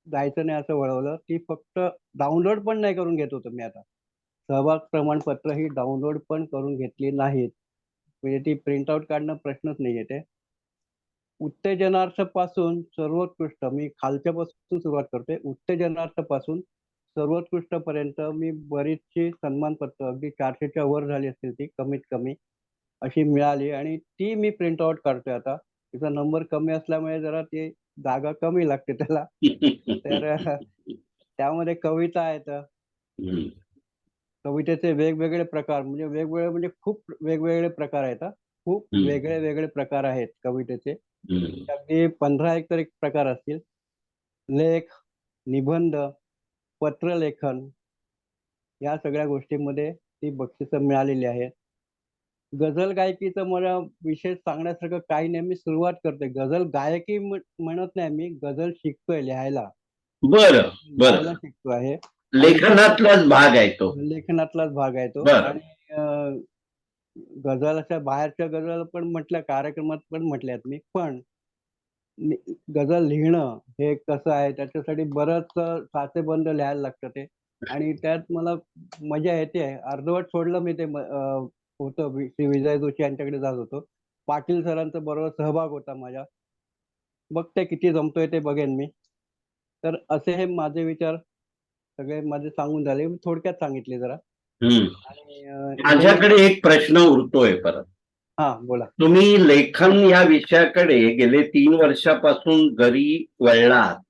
जायचं नाही असं वळवलं. ती फक्त डाउनलोड पण नाही करून घेत होतो मी आता. सहभाग प्रमाणपत्र ही डाउनलोड पण करून घेतली नाहीत. म्हणजे ती प्रिंट आउट काढणं प्रश्नच नाही येते. उत्तेजनार्थापासून सर्वोत्कृष्ट, मी खालच्यापासून सुरुवात करते. उत्तेजनार्थापासून सर्वोत्कृष्टपर्यंत मी बरीचशी सन्मानपत्र, अगदी 400च्या वर झाली असतील ती कमीत कमी, अशी मिळाली, आणि ती मी प्रिंट आउट काढतोय आता. तिचा नंबर कमी असल्यामुळे जरा ती जागा कमी लागते त्याला. तर त्यामध्ये कविता आहेत. कवितेचे वेगवेगळे प्रकार, म्हणजे वेगवेगळे म्हणजे खूप वेगवेगळे प्रकार आहेत. खूप वेगळे वेगळे प्रकार आहेत कवितेचे. अगदी 15 एक तरी प्रकार असतील. लेख, निबंध, पत्रलेखन, या सगळ्या गोष्टींमध्ये ती बक्षिसं मिळालेली आहेत. गझल गायकीचं मला विशेष सांगण्यासारखं काही नाही. मी सुरुवात करते. गझल गायकी म्हणत नाही, मी गझल शिकतोय लिहायला. बरं बरं. लिहायला शिकतो आहे. लेखनातलाच भाग आहे तो. लेखनातलाच भाग आहे तो. बरं. आणि गझल अशा बाहेरच्या गझल पण म्हटल्या, कार्यक्रमात पण म्हटल्यात मी. पण गझल लिहिणं हे कसं आहे, त्याच्यासाठी बरंच साचेबंद लिहायला लागतं ते. आणि त्यात मला मजा येते. अर्धवट सोडलं मी ते. होतं श्री विजय जोशी यांच्याकडे जात होतो. पाटील सरांचा बरोबर सहभाग होता माझ्या. बघते किती जमतोय ते बघेन मी. तर असे हे माझे विचार सगळे माझे सांगून झाले. मी थोडक्यात सांगितले जरा. आणि माझ्याकडे एक प्रश्न उरतोय परत. हा, बोला. तुम्ही लेखन या विषयाकडे गेले 3 वर्षापासून जरी वळलात,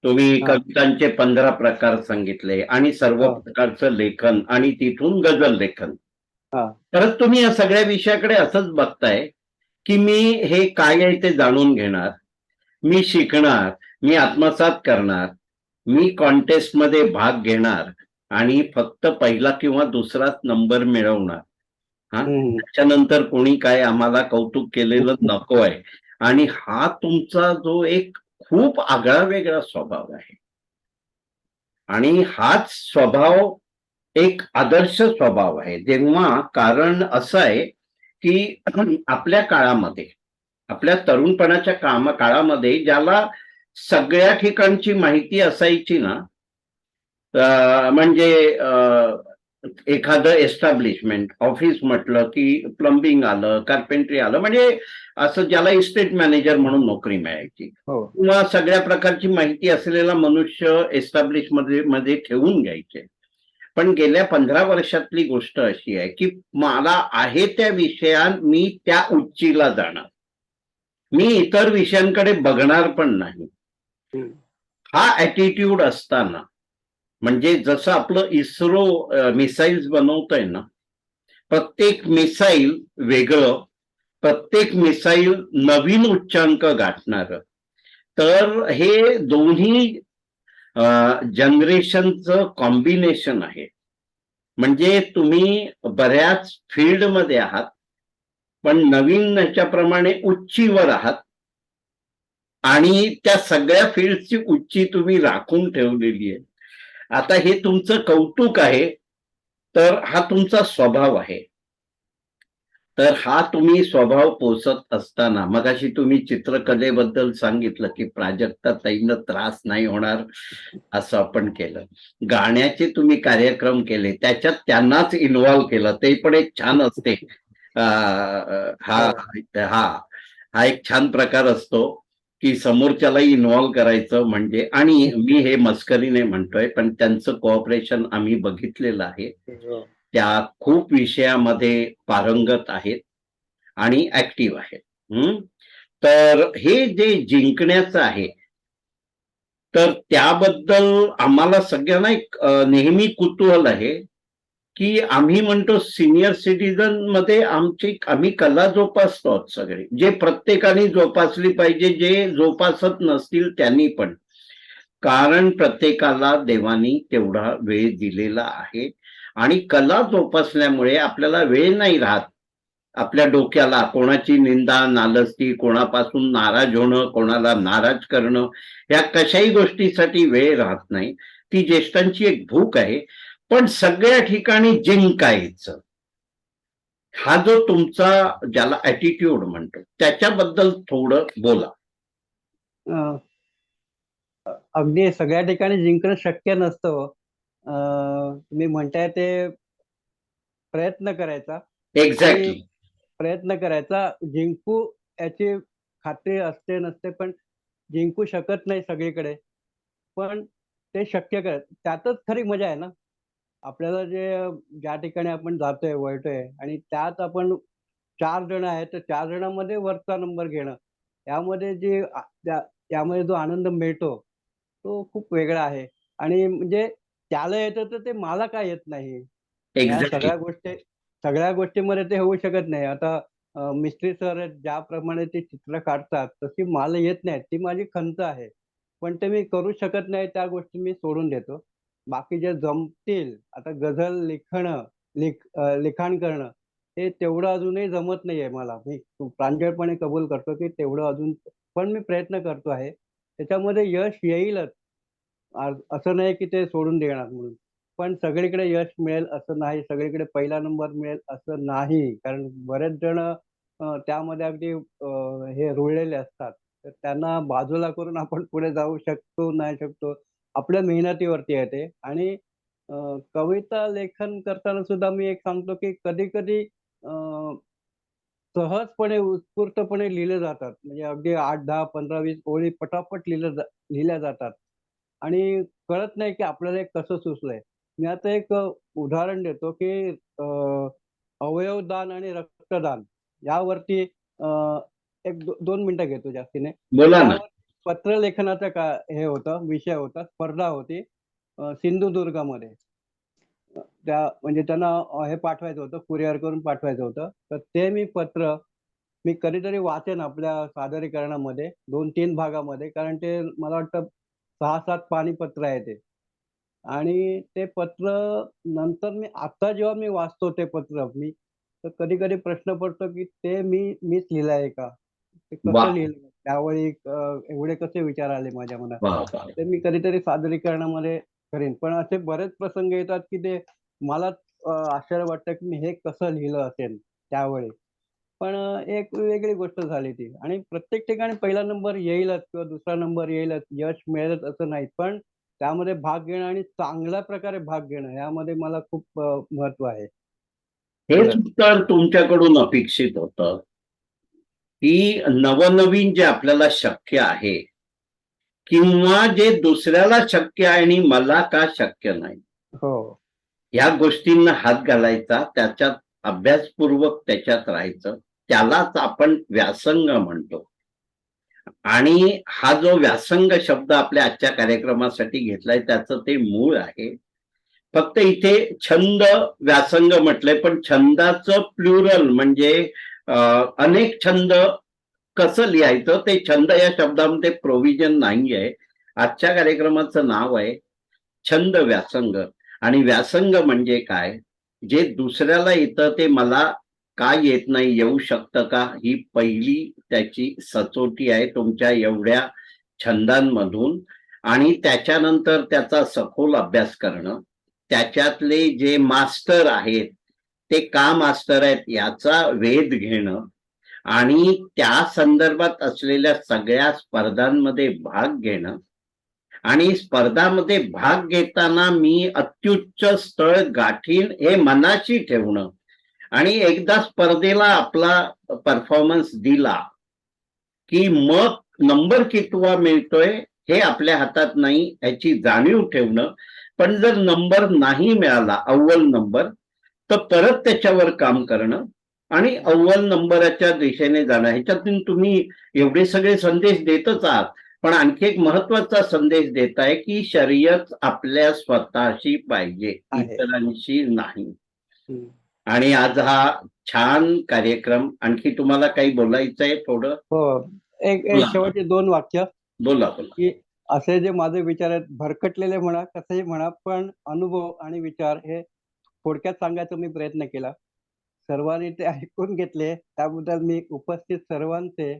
तुम्ही कवितांचे 15 प्रकार सांगितले आणि सर्व प्रकारचं लेखन, आणि तिथून गझल लेखन. परत तुम्ही या सगळ्या विषयाकडे असंच बघताय की मी हे काय आहे ते जाणून घेणार, मी शिकणार, मी आत्मसात करणार, मी कॉन्टेस्ट मध्ये भाग घेणार आणि फक्त पहिला किंवा दुसराच नंबर मिळवणार. त्याच्यानंतर कोणी काय आम्हाला कौतुक केलेलं नको आहे. आणि हा तुमचा जो एक खूप आगळा वेगळा स्वभाव आहे, आणि हाच स्वभाव एक आदर्श स्वभाव आहे. जेव्हा कारण असं आहे की आपल्या काळामध्ये, आपल्या तरुणपणाच्या काळामध्ये ज्याला सगळ्या ठिकाणची माहिती असायची ना, म्हणजे एखादं एस्टॅब्लिशमेंट ऑफिस म्हटलं की प्लंबिंग आलं, कार्पेंट्री आलं, म्हणजे असं ज्याला इस्टेट मॅनेजर म्हणून नोकरी मिळायची, किंवा सगळ्या प्रकारची माहिती असलेला मनुष्य एस्टॅब्लिश मध्ये ठेवून घ्यायचे. पण गेल्या 15 वर्षातली गोष्ट अशी आहे की मला आहे त्या विषयात मी त्या उच्चीला जाणार, मी इतर विषयांकडे बघणार पण नाही. हा ऍटिट्यूड असताना, म्हणजे जसं आपलं इस्रो मिसाईल्स बनवतंय ना, प्रत्येक मिसाईल वेगळं, प्रत्येक मिसाईल नवीन उच्चांक गाठणार. तर हे दोन्ही जनरेशनचं कॉम्बिनेशन आहे. म्हणजे तुम्ही बऱ्याच फील्डमध्ये आहात, पण नवीन ह्याच्याप्रमाणे उच्चीवर आहात. आणि त्या सगळ्या फील्डची उंची तुम्ही राखून ठेवलेली आहे. आता हे तुमचं कौतुक आहे, तर हा तुमचा स्वभाव आहे. तर हा तुम्ही स्वभाव पोसत असताना मगाशी तुम्ही चित्रकलेबद्दल सांगितलं की प्राजक्ता ताईंना त्रास नाही होणार असं आपण केलं. गाण्याचे तुम्ही कार्यक्रम केले, त्याच्यात त्यांनाच इन्व्हॉल्व केलं, ते पण एक छान असते. हा हो. हा हा एक छान प्रकार असतो की समोरच्याला इन्व्हॉल्व करायचं म्हणजे. आणि मी हे मस्करीने म्हणतोय, पण त्यांचं कोऑपरेशन आम्ही बघितलेलं आहे. हो. त्या खूप विषयामध्ये पारंगत आहेत आणि ऍक्टिव्ह आहेत. तर हे जे जिंकण्याचं आहे, तर त्याबद्दल आम्हाला सगळ्यांना एक नेहमी कुतूहल आहे की आम्ही म्हणतो सिनियर सिटीजन मध्ये आम्ही कला जोपासतो सगळे, जे प्रत्येकाने जोपासली पाहिजे, जे जोपासत नसतील त्यांनी पण. कारण प्रत्येकाला देवानी तेवढा वेळ दिलेला आहे आणि कला जोपासल्यामुळे आपल्याला वेळ नाही राहत आपल्या डोक्याला कोणाची निंदा नालस्ती, कोणापासून नाराज होणं, कोणाला नाराज करणं, या कशाही गोष्टीसाठी वेळ राहत नाही. ती ज्येष्ठांची एक भूक आहे. पण सगळ्या ठिकाणी जिंकायचं, हा जो तुमचा ज्याला ऍटिट्यूड म्हणतो, त्याच्याबद्दल थोडं बोला. अं, अगदी सगळ्या ठिकाणी जिंकणं शक्य नसतं हो. तुम्ही म्हणताय ते प्रयत्न करायचा आणि एक्झॅक्टली. प्रयत्न करायचा. जिंकू याची खात्री असते नसते, पण जिंकू शकत नाही सगळीकडे. पण ते शक्य कर, त्यातच खरी मजा आहे ना. आपल्याला जे ज्या ठिकाणी आपण जातोय वळतोय आणि त्यात आपण 4 जण आहेत, तर 4 जणांमध्ये वरचा नंबर घेणं, यामध्ये यामध्ये जो आनंद मिळतो तो खूप वेगळा आहे. आणि म्हणजे त्याला येतं तर ते मला का येत नाही. या एक्झॅक्टली. सगळ्या गोष्टीमध्ये ते होऊ शकत नाही. आता मिस्त्री सर ज्याप्रमाणे ते चित्र काढतात तशी मला येत नाही, ती माझी खंत आहे. पण ते मी करू शकत नाही, त्या गोष्टी मी सोडून देतो. बाकी जे जमतील, आता गझल लिखाण करणं, हे तेवढं अजूनही जमत नाहीये मला. मी प्रांजळपणे कबूल करतो की तेवढं अजून, पण मी प्रयत्न करतो आहे. त्याच्यामध्ये यश येईलच. असं नाही की ते सोडून देणार म्हणून. पण सगळीकडे यश मिळेल असं नाही, सगळीकडे पहिला नंबर मिळेल असं नाही. कारण बरेच जण त्यामध्ये अगदी हे रुळलेले असतात. तर त्यांना बाजूला करून आपण पुढे जाऊ शकतो, नाही शकतो, आपल्या मेहनतीवरती आहे ते. आणि कविता लेखन करताना सुद्धा मी एक सांगतो की कधी-कधी सहजपणे, उत्स्फूर्तपणे लिहिले जातात. म्हणजे अगदी 8, 10, 15, 20 ओळी पटापट लिहिल्या जातात. आणि कळत नाही की आपल्याला हे कसं सुचलंय. मी आता एक उदाहरण देतो की अवयवदान आणि रक्तदान यावरती एक 2 मिनिटं घेतो, जास्ती नाही. बोला ना. त्यावर पत्रलेखनाचा हे होतं, विषय होता, स्पर्धा होती सिंधुदुर्गमध्ये. त्या म्हणजे त्यांना हे पाठवायचं होतं, कुरिअर करून पाठवायचं होतं. तर ते मी कधीतरी वाचेन आपल्या सादरीकरणामध्ये 2-3 भागामध्ये, कारण ते मला वाटतं 6-7 पानी पत्र आहे ते. आणि ते पत्र नंतर आता जेव्हा मी वाचतो ते पत्र, तर कधी-कधी प्रश्न पडतो की ते मीच लिहिलं आहे का? ते वा कसं लिहिलं? त्यावेळी एवढे कसे विचार आले माझ्या मनात? वा वा. ते मी कधीतरी सादरीकरणामध्ये करीन. पण असे बरेच प्रसंग येतात की ते मलाच आश्चर्य वाटतं की मी हे कसं लिहिलं असेल त्यावेळी. पण एक वेगळी गोष्ट झाली ती. आणि प्रत्येक ठिकाणी पहिला नंबर येईलच किंवा दुसरा नंबर येईलच, यश मिळेलच असं नाही. पण त्यामध्ये भाग घेणं आणि चांगल्या प्रकारे भाग घेणं, यामध्ये मला खूप महत्त्व आहे. हेच एवढंच. तर तुमच्याकडून अपेक्षित होतं की नवनवीन जे आपल्याला शक्य आहे किंवा जे दुसऱ्याला शक्य आहे आणि मला का शक्य नाही, हो. या गोष्टींना हात घालायचा, त्याच्यात अभ्यासपूर्वक त्याच्यात राहायचं, त्यालाच आपण व्यासंग म्हणतो. आणि हा जो व्यासंग शब्द आपल्या आजच्या कार्यक्रमासाठी घेतलाय त्याचं ते मूळ आहे. फक्त इथे छंद व्यासंग म्हटलंय, पण छंदाचं प्लुरल म्हणजे अनेक छंद कसं लिहायचं, ते छंद या शब्दामध्ये प्रोव्हिजन नाही आहे. आजच्या कार्यक्रमाचं नाव आहे छंद व्यासंग. आणि व्यासंग म्हणजे काय, जे दुसऱ्याला येतं ते मला का येत नाही, येऊ शकतं का, ही पहिली त्याची सचोटी आहे तुमच्या एवढ्या छंदांमधून. आणि त्याच्यानंतर त्याचा सखोल अभ्यास करणं, त्याच्यातले जे मास्टर आहेत ते का मास्टर आहेत याचा वेध घेणं आणि त्या संदर्भात असलेल्या सगळ्या स्पर्धांमध्ये भाग घेणं आणि स्पर्धामध्ये भाग घेताना मी अत्युच्च स्थळ गाठीन हे मनाशी ठेवणं आणि एकदा स्पर्धेला आपला परफॉर्मन्स दिला की मग नंबर कितवा मिळतोय हे आपल्या हातात नाही ह्याची जाणीव ठेवणं. पण जर नंबर नाही मिळाला अव्वल नंबर तर परत त्याच्यावर काम करणं आणि अव्वल नंबराच्या दिशेने जाणं. ह्याच्यातून तुम्ही एवढे सगळे संदेश देतच आहात, पण आणखी एक महत्वाचा संदेश देताय की शर्यत आपल्या स्वतःशी पाहिजे, आहे. इतरांशी नाही. हम्म. आणि आज हा छान कार्यक्रम. आणखी तुम्हाला काही बोलायचंय थोडं? हो, एक बोला शेवटचे 2 वाक्य बोला बोला. की असे जे माझे विचार आहेत भरकटलेले म्हणा कसेही म्हणा, पण अनुभव आणि विचार हे थोडक्यात सांगायचा मी प्रयत्न केला. सर्वांनी ते ऐकून घेतले त्याबद्दल मी उपस्थित सर्वांचे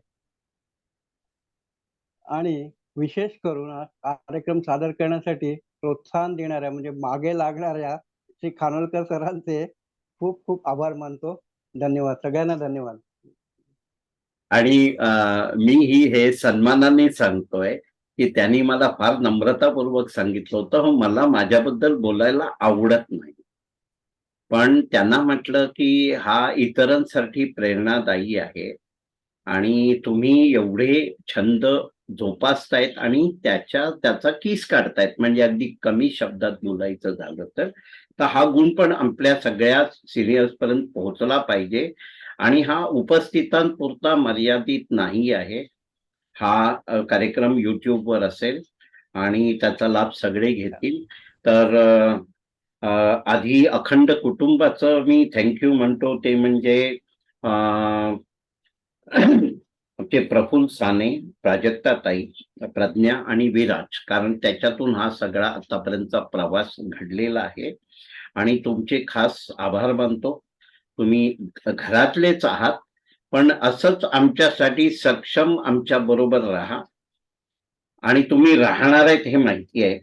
आणि विशेष करून हा कार्यक्रम सादर करण्यासाठी प्रोत्साहन देणाऱ्या म्हणजे मागे लागणाऱ्या श्री खानोलकर सरांचे खूप खूप आभार मानतो. धन्यवाद. सगळ्यांना धन्यवाद. आणि मीही हे सन्मानाने सांगतोय की त्यांनी मला फार नम्रतापूर्वक सांगितलं होतं, "हो, मला माझ्याबद्दल बोलायला आवडत नाही." पण त्यांना म्हटलं की हा इतरांसाठी प्रेरणादायी आहे आणि तुम्ही एवढे छंद जोपासतायत आणि त्याचा किस काढतायत, म्हणजे अगदी कमी शब्दात बोलायचं झालं तर हा गुण पण आपल्या सगळ्या सिनियर्स पर्यंत पोहोचला पाहिजे. आणि हा उपस्थितांपुरता मर्यादित नाही आहे. हा कार्यक्रम युट्यूबवर असेल आणि त्याचा लाभ सगळे घेतील. तर आधी अखंड कुटुंबाचं मी थँक्यू म्हणतो. ते म्हणजे ते प्रफुल्ल साने, प्राजक्ताताई, प्रज्ञा आणि विराज, कारण त्याच्यातून हा सगळा आतापर्यंतचा प्रवास घडलेला आहे. आणि तुमचे खास आभार मानतो. तुम्ही घरातलेच आहात, पण असंच आमच्यासाठी सक्षम आमच्या बरोबर राहा. आणि तुम्ही राहणार आहेत हे माहिती आहे,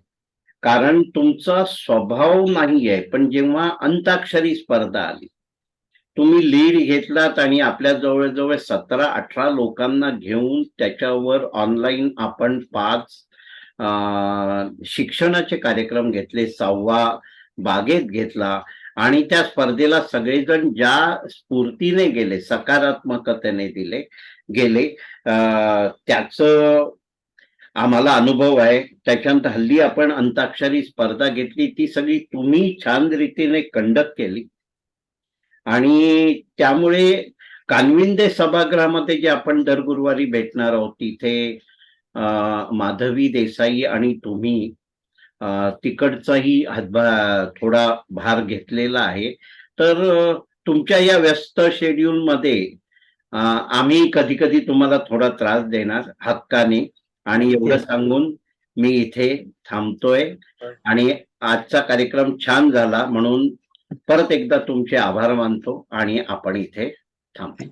कारण तुमचा स्वभाव नाही आहे. पण जेव्हा अंताक्षरी स्पर्धा आली, तुम्ही लीड घेतलात आणि आपल्या जवळजवळ 17-18 लोकांना घेऊन त्याच्यावर ऑनलाईन आपण 5 शिक्षणाचे कार्यक्रम घेतले. 6वा बागेत घेतला आणि त्या स्पर्धेला सगळेजण ज्या स्फूर्तीने गेले, सकारात्मकतेने गेले, त्याचं आम्हाला अनुभव आहे. त्याच्यानंतर हल्ली आपण अंताक्षरी स्पर्धा घेतली, ती सगळी तुम्ही छान रीतीने कंडक्ट केली. आणि त्यामुळे कानविंदे सभागृहामध्ये जे आपण दर गुरुवारी भेटणार आहोत तिथे माधवी देसाई आणि तुम्ही तिकडचाही थोडा भार घेतलेला आहे. तर तुमच्या या व्यस्त शेड्यूल मध्ये आम्ही कधी कधी तुम्हाला थोडा त्रास देणार हक्काने. आणि एवढं सांगून मी इथे थांबतोय. आणि आजचा कार्यक्रम छान झाला म्हणून परत एकदा तुमचे आभार मानतो आणि आपण इथे थांबतो.